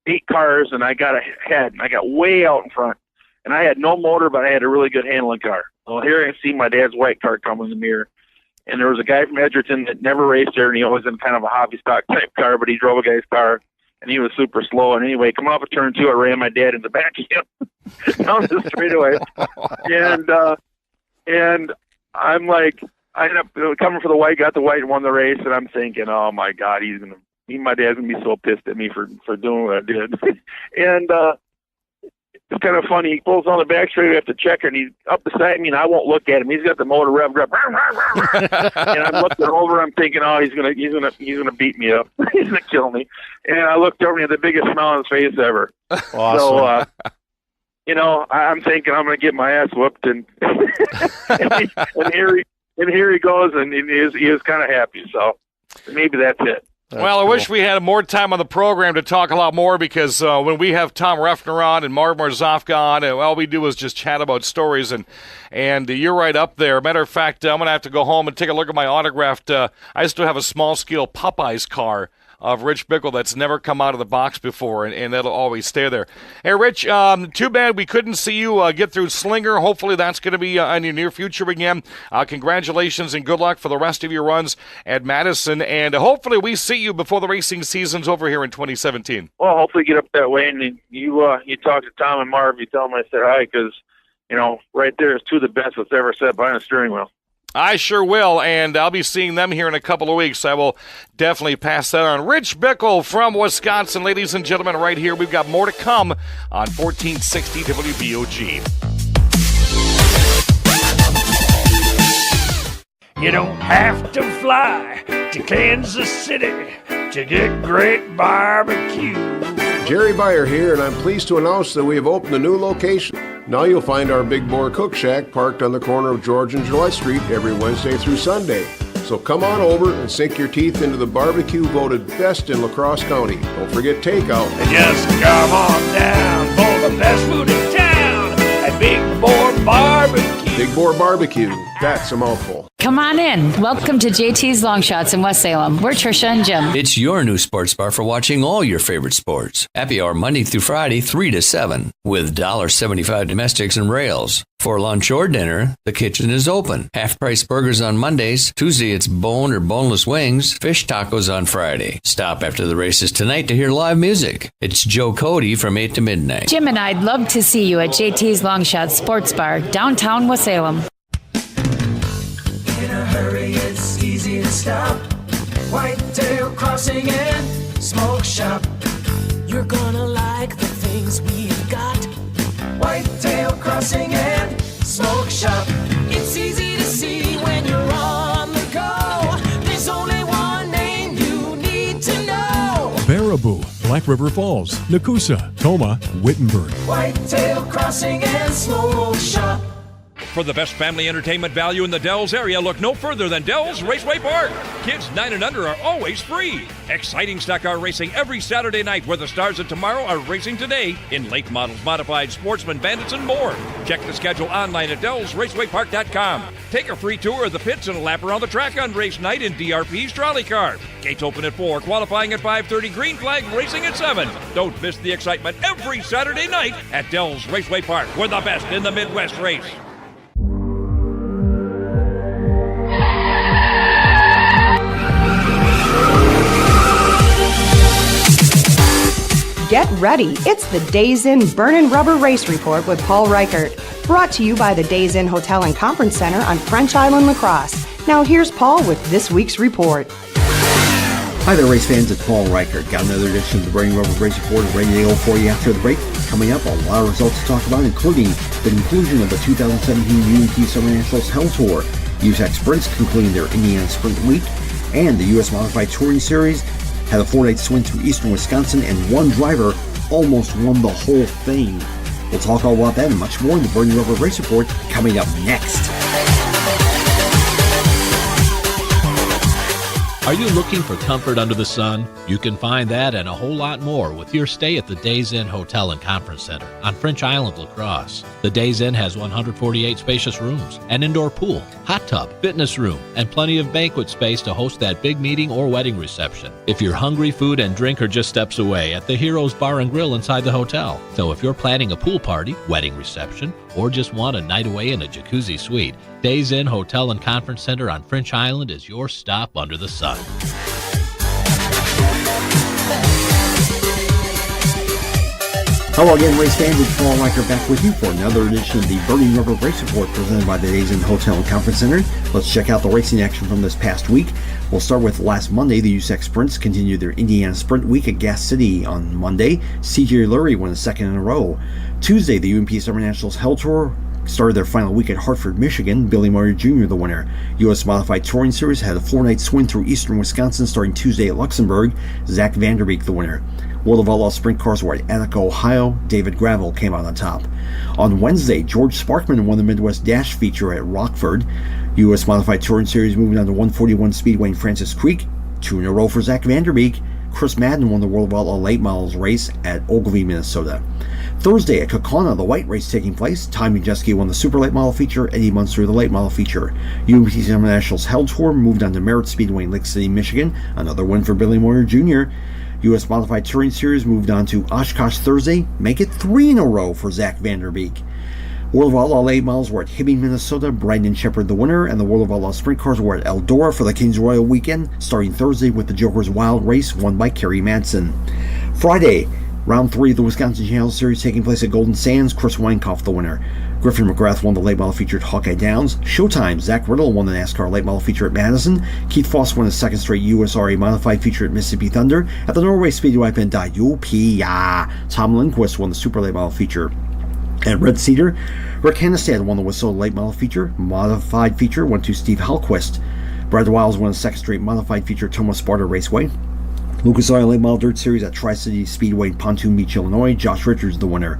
8 cars, and I got ahead, and I got way out in front. And I had no motor, but I had a really good handling car. Well, here I see my dad's white car come in the mirror. And there was a guy from Edgerton that never raced there, and he always in kind of a hobby stock type car, but he drove a guy's car, and he was super slow. And anyway, coming off of turn 2, I ran my dad in the back of him down the straightaway. And I'm like, I ended up coming for the white, got the white, and won the race. And I'm thinking, oh my God, my dad's gonna be so pissed at me for doing what I did. And it's kind of funny. He pulls on the back straight. We have to check her, and he's up beside me, and I won't look at him. He's got the motor rev. And I'm looking over. I'm thinking, oh, he's gonna beat me up. He's gonna kill me. And I looked over, and he had the biggest smile on his face ever. Awesome. So, I'm thinking I'm gonna get my ass whooped, and here he goes, and he is kind of happy. So maybe that's it. Well, I wish we had more time on the program to talk a lot more because when we have Tom Refner on and Marv Marzofka on, and all we do is just chat about stories, and you're right up there. Matter of fact, I'm going to have to go home and take a look at my autographed, I still have a small-scale Popeyes car of Rich Bickle that's never come out of the box before, and that'll always stay there. Hey, Rich, too bad we couldn't see you get through Slinger. Hopefully that's going to be in your near future again. Congratulations and good luck for the rest of your runs at Madison, and hopefully we see you before the racing season's over here in 2017. Well, hopefully get up that way, and you talk to Tom and Marv, you tell them I said hi, because, right there is 2 of the best that's ever sat behind a steering wheel. I sure will, and I'll be seeing them here in a couple of weeks. I will definitely pass that on. Rich Bickle from Wisconsin, ladies and gentlemen, right here. We've got more to come on 1460 WBOG. You don't have to fly to Kansas City to get great barbecue. Jerry Beyer here, and I'm pleased to announce that we have opened a new location. Now you'll find our Big Boar Cook Shack parked on the corner of George and July Street every Wednesday through Sunday. So come on over and sink your teeth into the barbecue voted best in La Crosse County. Don't forget takeout. And just come on down for the best food in town at Big Boar Big Boar Barbecue. That's a mouthful. Come on in. Welcome to JT's Long Shots in West Salem. We're Tricia and Jim. It's your new sports bar for watching all your favorite sports. Happy hour Monday through Friday, 3 to 7, with $1.75 domestics and rails. For lunch or dinner, the kitchen is open. Half-price burgers on Mondays. Tuesday, it's bone or boneless wings. Fish tacos on Friday. Stop after the races tonight to hear live music. It's Joe Cody from 8 to midnight. Jim and I'd love to see you at JT's Long Shots Sports Bar, downtown West Salem. In a hurry, it's easy to stop. Whitetail Crossing and Smoke Shop. You're gonna like the things we've got. Whitetail Crossing and Smoke Shop. It's easy to see when you're on the go. There's only one name you need to know. Baraboo, Black River Falls, Nakusa, Toma, Wittenberg. Whitetail Crossing and Smoke Shop. For the best family entertainment value in the Dells area, look no further than Dells Raceway Park. Kids 9 and under are always free. Exciting stock car racing every Saturday night, where the stars of tomorrow are racing today in late models, modified, sportsman, bandits, and more. Check the schedule online at DellsRacewayPark.com. Take a free tour of the pits and a lap around the track on race night in DRP's trolley car. Gates open at 4, qualifying at 5:30, green flag racing at 7. Don't miss the excitement every Saturday night at Dells Raceway Park. We're the best in the Midwest race. Get ready. It's the Days Inn Burnin' Rubber Race Report with Paul Reichert. Brought to you by the Days Inn Hotel and Conference Center on French Island, La Crosse. Now here's Paul with this week's report. Hi there, race fans. It's Paul Reichert. Got another edition of the Burnin' Rubber Race Report ready to go for you after the break. Coming up, a lot of results to talk about, including the conclusion of the 2017 UNP Summer Nationals Hell Tour, USAC Sprints concluding their Indiana Sprint Week, and the U.S. Modified Touring Series had a 4-night swing through eastern Wisconsin, and one driver almost won the whole thing. We'll talk all about that and much more in the Burnin' Rubber Race Report coming up next. Are you looking for comfort under the sun? You can find that and a whole lot more with your stay at the Days Inn Hotel and Conference Center on French Island, La Crosse. The Days Inn has 148 spacious rooms, an indoor pool, hot tub, fitness room, and plenty of banquet space to host that big meeting or wedding reception. If you're hungry, food and drink are just steps away at the Heroes Bar and Grill inside the hotel. So if you're planning a pool party, wedding reception, or just want a night away in a jacuzzi suite, Days Inn Hotel and Conference Center on French Island is your stop under the sun. Hello again, race fans. It's Paul Reichert back with you for another edition of the Burnin' Rubber Race Report presented by the Days Inn Hotel and Conference Center. Let's check out the racing action from this past week. We'll start with last Monday. The USAC Sprints continued their Indiana Sprint Week at Gas City on Monday. CJ Lurie won a second in a row. Tuesday, the UNP Summer Nationals Hell Tour started their final week at Hartford, Michigan. Billy Moyer Jr. the winner. U.S. Modified Touring Series had a 4-night swing through eastern Wisconsin starting Tuesday at Luxembourg. Zach Vanderbeek the winner. World of Outlaw sprint cars were at Attica, Ohio. David Gravel came out on top. On Wednesday, George Sparkman won the Midwest Dash feature at Rockford. U.S. Modified Touring Series moving on to 141 Speedway in Francis Creek. 2 in a row for Zach Vanderbeek. Chris Madden won the World of Outlaw Late Models race at Ogilvie, Minnesota. Thursday at Kaukauna, the white race taking place. Tommy Jeske won the Super Late Model feature. Eddie Munster the Late Model feature. UNP Summer Nationals Hell Tour moved on to Merritt Speedway in Lake City, Michigan. Another win for Billy Moyer Jr. U.S. Modified Touring Series moved on to Oshkosh Thursday. Make it 3 in a row for Zach Vanderbeek. World of Outlaw Late Models were at Hibbing, Minnesota. Brandon Shepard the winner, and the World of Outlaw Sprint Cars were at Eldora for the Kings Royal Weekend, starting Thursday with the Joker's Wild Race, won by Kerry Madsen. Friday, Round 3 of the Wisconsin Channel Series taking place at Golden Sands. Chris Weinkauf the winner. Griffin McGrath won the late model feature at Hawkeye Downs. Showtime, Zach Riddle won the NASCAR late model feature at Madison. Keith Foss won his second straight USRA modified feature at Mississippi Thunder. At the Norway Speedway up in Dayupia, Tom Lindquist won the super late model feature at Red Cedar. Rick Hannestad won the Whistle late model feature. Modified feature went to Steve Hallquist. Brad Wiles won the second straight modified feature at Thomas Sparta Raceway. Lucas Oil Late Model Dirt Series at Tri-City Speedway in Pontoon Beach, Illinois. Josh Richards the winner.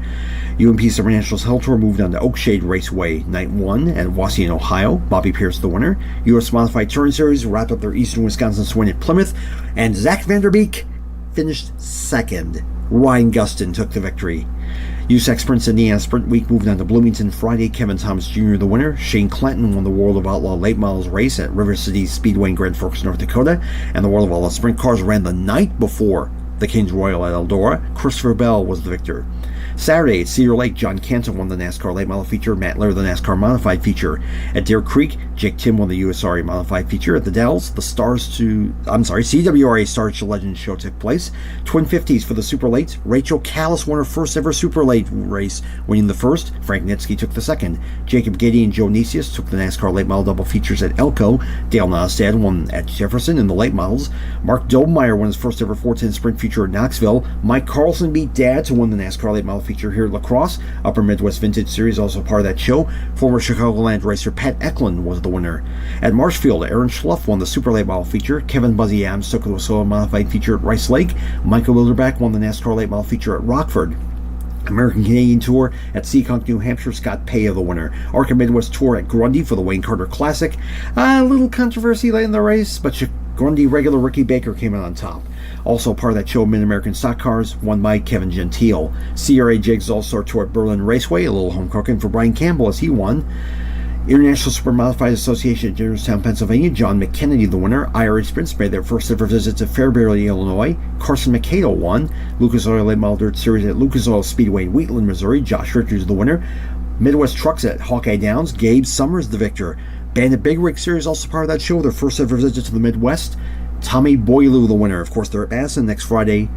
UNP Summer Nationals Hell Tour moved on to Oakshade Raceway Night 1 at Waukegan, Ohio. Bobby Pierce the winner. U.S. Modified Touring Series wrapped up their Eastern Wisconsin swing at Plymouth. And Zach Vanderbeek finished second. Ryan Gustin took the victory. USAC Sprints Indiana Sprint Week moved on to Bloomington Friday. Kevin Thomas Jr. the winner. Shane Clanton won the World of Outlaw Late Models race at River City Speedway in Grand Forks, North Dakota. And the World of Outlaw Sprint Cars ran the night before the Kings Royal at Eldora. Christopher Bell was the victor. Saturday at Cedar Lake, John Canton won the NASCAR Late Model feature, Matt Lair the NASCAR Modified feature. At Deer Creek, Jake Tim won the USRA Modified feature. At the Dells, CWRA Stars to Legends show took place. Twin 50s for the Super Late. Rachel Callis won her first ever Super Late race, winning the first. Frank Nitsky took the second. Jacob Giddy and Joe Nisius took the NASCAR Late Model double features at Elko. Dale Nostad won at Jefferson in the Late Models. Mark Dobemeyer won his first ever 410 Sprint feature at Knoxville. Mike Carlson beat Dad to win the NASCAR Late Model feature here at La Crosse. Upper Midwest Vintage Series also part of that show. Former Chicagoland racer Pat Eklund was the winner. At Marshfield, Aaron Schluff won the Super Late Model feature. Kevin Buzzy Adams took the Solo Modified feature at Rice Lake. Michael Wilderback won the NASCAR Late Model feature at Rockford. American Canadian Tour at Seekonk, New Hampshire, Scott Paya the winner. Arca Midwest Tour at Grundy for the Wayne Carter Classic. A little controversy late in the race, but Grundy regular Ricky Baker came out on top. Also part of that show, Mid-American Stock Cars, won by Kevin Gentile. CRA Jigs All-Star Tour at Berlin Raceway, a little home cooking for Brian Campbell as he won. International Super Modified Association at Generalstown, Pennsylvania, John McKennedy the winner. IRA Sprints made their first ever visit to Fairbury, Illinois. Carson McCado won. Lucas Oil Late Model Dirt Series at Lucas Oil Speedway in Wheatland, Missouri. Josh Richards the winner. Midwest Trucks at Hawkeye Downs, Gabe Summers the victor. Bandit Big Rig Series also part of that show, their first ever visit to the Midwest. Tommy Boylou the winner. Of course, they're at Madison next Friday.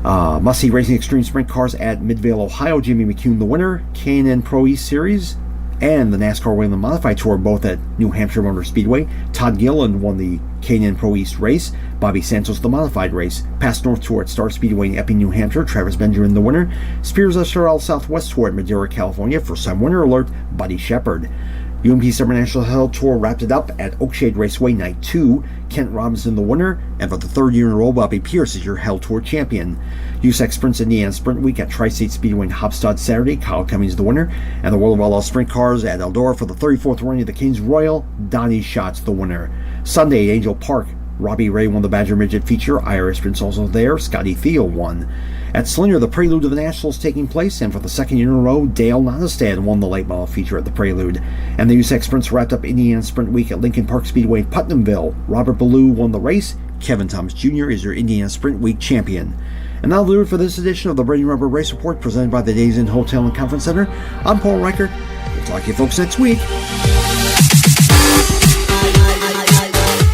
Must-see Racing Extreme Sprint Cars at Midvale, Ohio. Jimmy McCune the winner. K&N Pro East Series and the NASCAR Wayland Modified Tour both at New Hampshire Motor Speedway. Todd Gillen won the K&N Pro East race. Bobby Santos the Modified race. Pass North Tour at Star Speedway in Epping, New Hampshire. Travis Benjamin the winner. Spears SRL Southwest Tour at Madera, California. First time winner alert, Buddy Shepard. UMP Summer National Hell Tour wrapped it up at Oakshade Raceway Night 2. Kent Robinson the winner, and for the third year in a row, Bobby Pierce is your Hell Tour champion. USAC Sprints Indiana Sprint Week at Tri-State Speedway in Hopstad Saturday. Kyle Cummings the winner, and the World of Outlaw Sprint Cars at Eldora for the 34th running of the Kings Royal. Donnie Schatz the winner. Sunday at Angel Park, Robbie Ray won the Badger Midget feature. IRA Sprints also there. Scotty Theo won. At Slinger, the Prelude to the Nationals taking place, and for the second year in a row, Dale Nonestad won the late model feature at the Prelude. And the USAC Sprints wrapped up Indiana Sprint Week at Lincoln Park Speedway in Putnamville. Robert Ballou won the race. Kevin Thomas Jr. is your Indiana Sprint Week champion. And that'll do it for this edition of the Braden Rubber Race Report presented by the Days Inn Hotel and Conference Center. I'm Paul Reichert. We'll talk to you folks next week.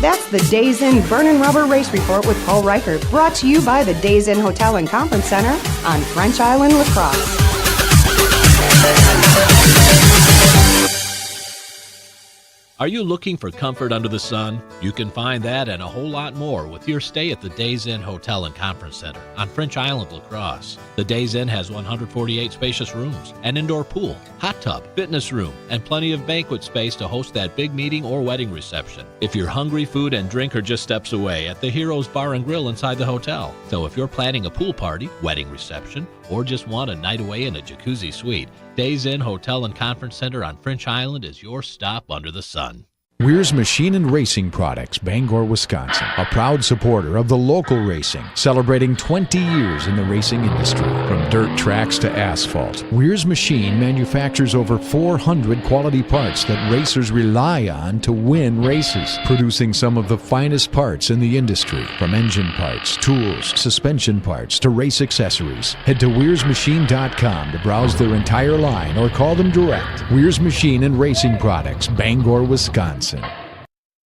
That's the Days Inn Burnin' Rubber Race Report with Paul Reichert, brought to you by the Days Inn Hotel and Conference Center on French Island, La Crosse. Are you looking for comfort under the sun? You can find that and a whole lot more with your stay at the Days Inn Hotel and Conference Center on French Island, La Crosse. The Days Inn has 148 spacious rooms, an indoor pool, hot tub, fitness room, and plenty of banquet space to host that big meeting or wedding reception. If you're hungry, food and drink are just steps away at the Heroes Bar and Grill inside the hotel. So if you're planning a pool party, wedding reception, or just want a night away in a jacuzzi suite, Days Inn Hotel and Conference Center on French Island is your stop under the sun. Weir's Machine and Racing Products, Bangor, Wisconsin, a proud supporter of the local racing, celebrating 20 years in the racing industry. From dirt tracks to asphalt, Weir's Machine manufactures over 400 quality parts that racers rely on to win races, producing some of the finest parts in the industry, from engine parts, tools, suspension parts, to race accessories. Head to Weir'sMachine.com to browse their entire line or call them direct. Weir's Machine and Racing Products, Bangor, Wisconsin.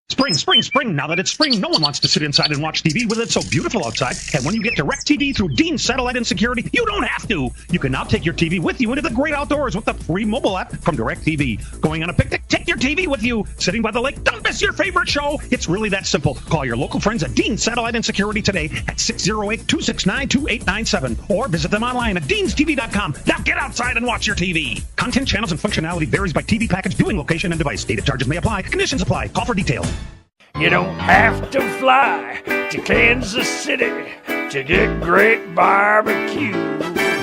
Spring, spring, spring. Now that it's spring, no one wants to sit inside and watch TV with it so beautiful outside. And when you get DirecTV through Dean Satellite and Security, you don't have to. You can now take your TV with you into the great outdoors with the free mobile app from DirecTV. Going on a picnic? Take your TV with you. Sitting by the lake? Don't miss your favorite show. It's really that simple. Call your local friends at Dean Satellite and Security today at 608-269-2897 or visit them online at deanstv.com. Now get outside and watch your TV. Content, channels, and functionality varies by TV package, viewing location, and device. Data charges may apply. Conditions apply. Call for details. You don't have to fly to Kansas City to get great barbecue.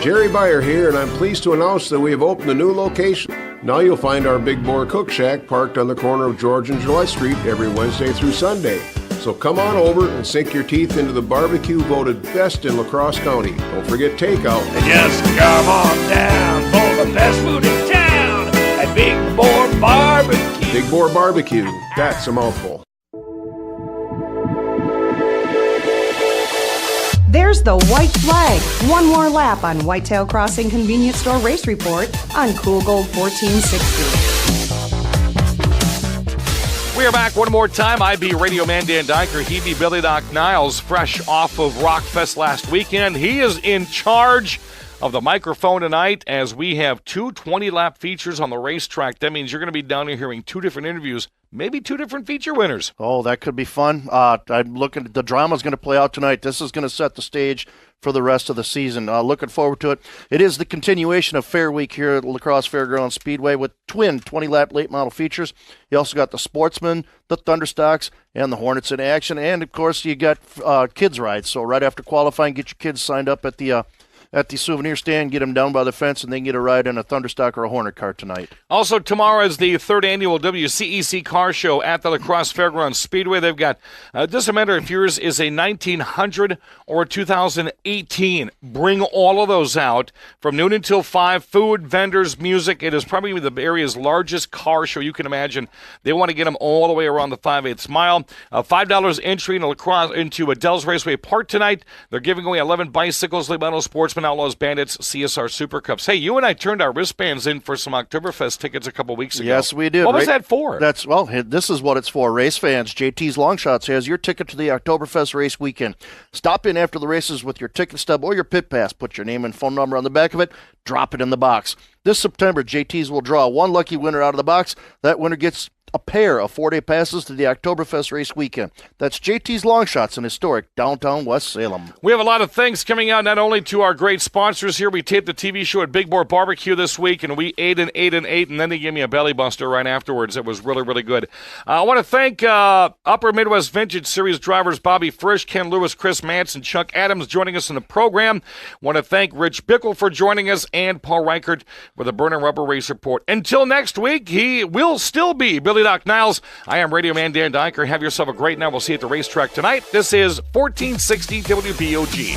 Jerry Beyer here, and I'm pleased to announce that we have opened a new location. Now you'll find our Big Bore Cook Shack parked on the corner of George and July Street every Wednesday through Sunday. So come on over and sink your teeth into the barbecue voted best in La Crosse County. Don't forget takeout. And just come on down for the best food in town at Big Boar Barbecue. Big Boar Barbecue. That's a mouthful. There's the white flag. One more lap on Whitetail Crossing Convenience Store Race Report on Cool Gold 1460. We are back one more time. I be Radio Man Dan Dyker. He be Billy Doc Niles, fresh off of Rockfest last weekend. He is in charge of the microphone tonight as we have two 20-lap features on the racetrack. That means you're going to be down here hearing two different interviews, maybe two different feature winners. Oh, that could be fun. I'm looking at the drama's going to play out tonight. This is going to set the stage for the rest of the season. Looking forward to it. It is the continuation of Fair Week here at La Crosse Fairground Speedway with twin 20-lap late model features. You also got the Sportsman, the Thunderstocks, and the Hornets in action. And, of course, you got kids rides. So right after qualifying, get your kids signed up at the souvenir stand, get them down by the fence, and then get a ride in a Thunderstock or a Hornet car tonight. Also, tomorrow is the third annual WCEC Car Show at the La Crosse Fairgrounds Speedway. They've got, doesn't matter if yours is a 1900 or a 2018. Bring all of those out from noon until 5. Food, vendors, music. It is probably the area's largest car show you can imagine. They want to get them all the way around the 5/8 mile. $5 entry into La Crosse, into Adele's Raceway Park tonight. They're giving away 11 bicycles, late model sportsmen, Outlaws, Bandits, CSR Super Cups. Hey, you and I turned our wristbands in for some Oktoberfest tickets a couple weeks ago. Yes, we did. What was that for? This is what it's for. Race fans, JT's Long Shots has your ticket to the Oktoberfest race weekend. Stop in after the races with your ticket stub or your pit pass. Put your name and phone number on the back of it. Drop it in the box. This September, JT's will draw one lucky winner out of the box. That winner gets a pair of 4-day passes to the Oktoberfest race weekend. That's JT's Long Shots in historic downtown West Salem. We have a lot of things coming out, not only to our great sponsors here. We taped the TV show at Big Boar Barbecue this week, and we ate, and then they gave me a belly buster right afterwards. It was really, really good. I want to thank Upper Midwest Vintage Series drivers Bobby Frisch, Ken Lewis, Chris Manson, Chuck Adams joining us in the program. Want to thank Rich Bickle for joining us, and Paul Reichert with the Burning Rubber Race Report. Until next week, he will still be Billy Doc Niles. I am Radio Man Dan Dyker. Have yourself a great night. We'll see you at the racetrack tonight. This is 1460 WBOG.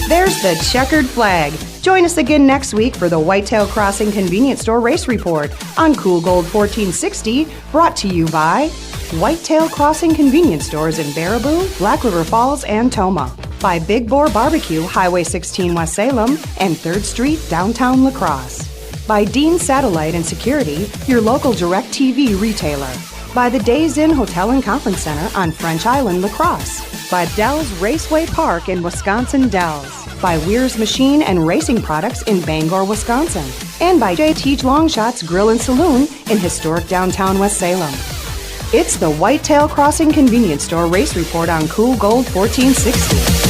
There's the checkered flag. Join us again next week for the Whitetail Crossing Convenience Store Race Report on Cool Gold 1460, brought to you by Whitetail Crossing Convenience Stores in Baraboo, Black River Falls, and Toma. By Big Boar Barbecue, Highway 16 West Salem, and 3rd Street, downtown La Crosse. By Dean Satellite and Security, your local DirecTV retailer. By the Days Inn Hotel and Conference Center on French Island, La Crosse. By Dell's Raceway Park in Wisconsin Dells. By Weir's Machine and Racing Products in Bangor, Wisconsin. And by JT's Long Shots Grill and Saloon in historic downtown West Salem. It's the Whitetail Crossing Convenience Store Race Report on Cool Gold 1460.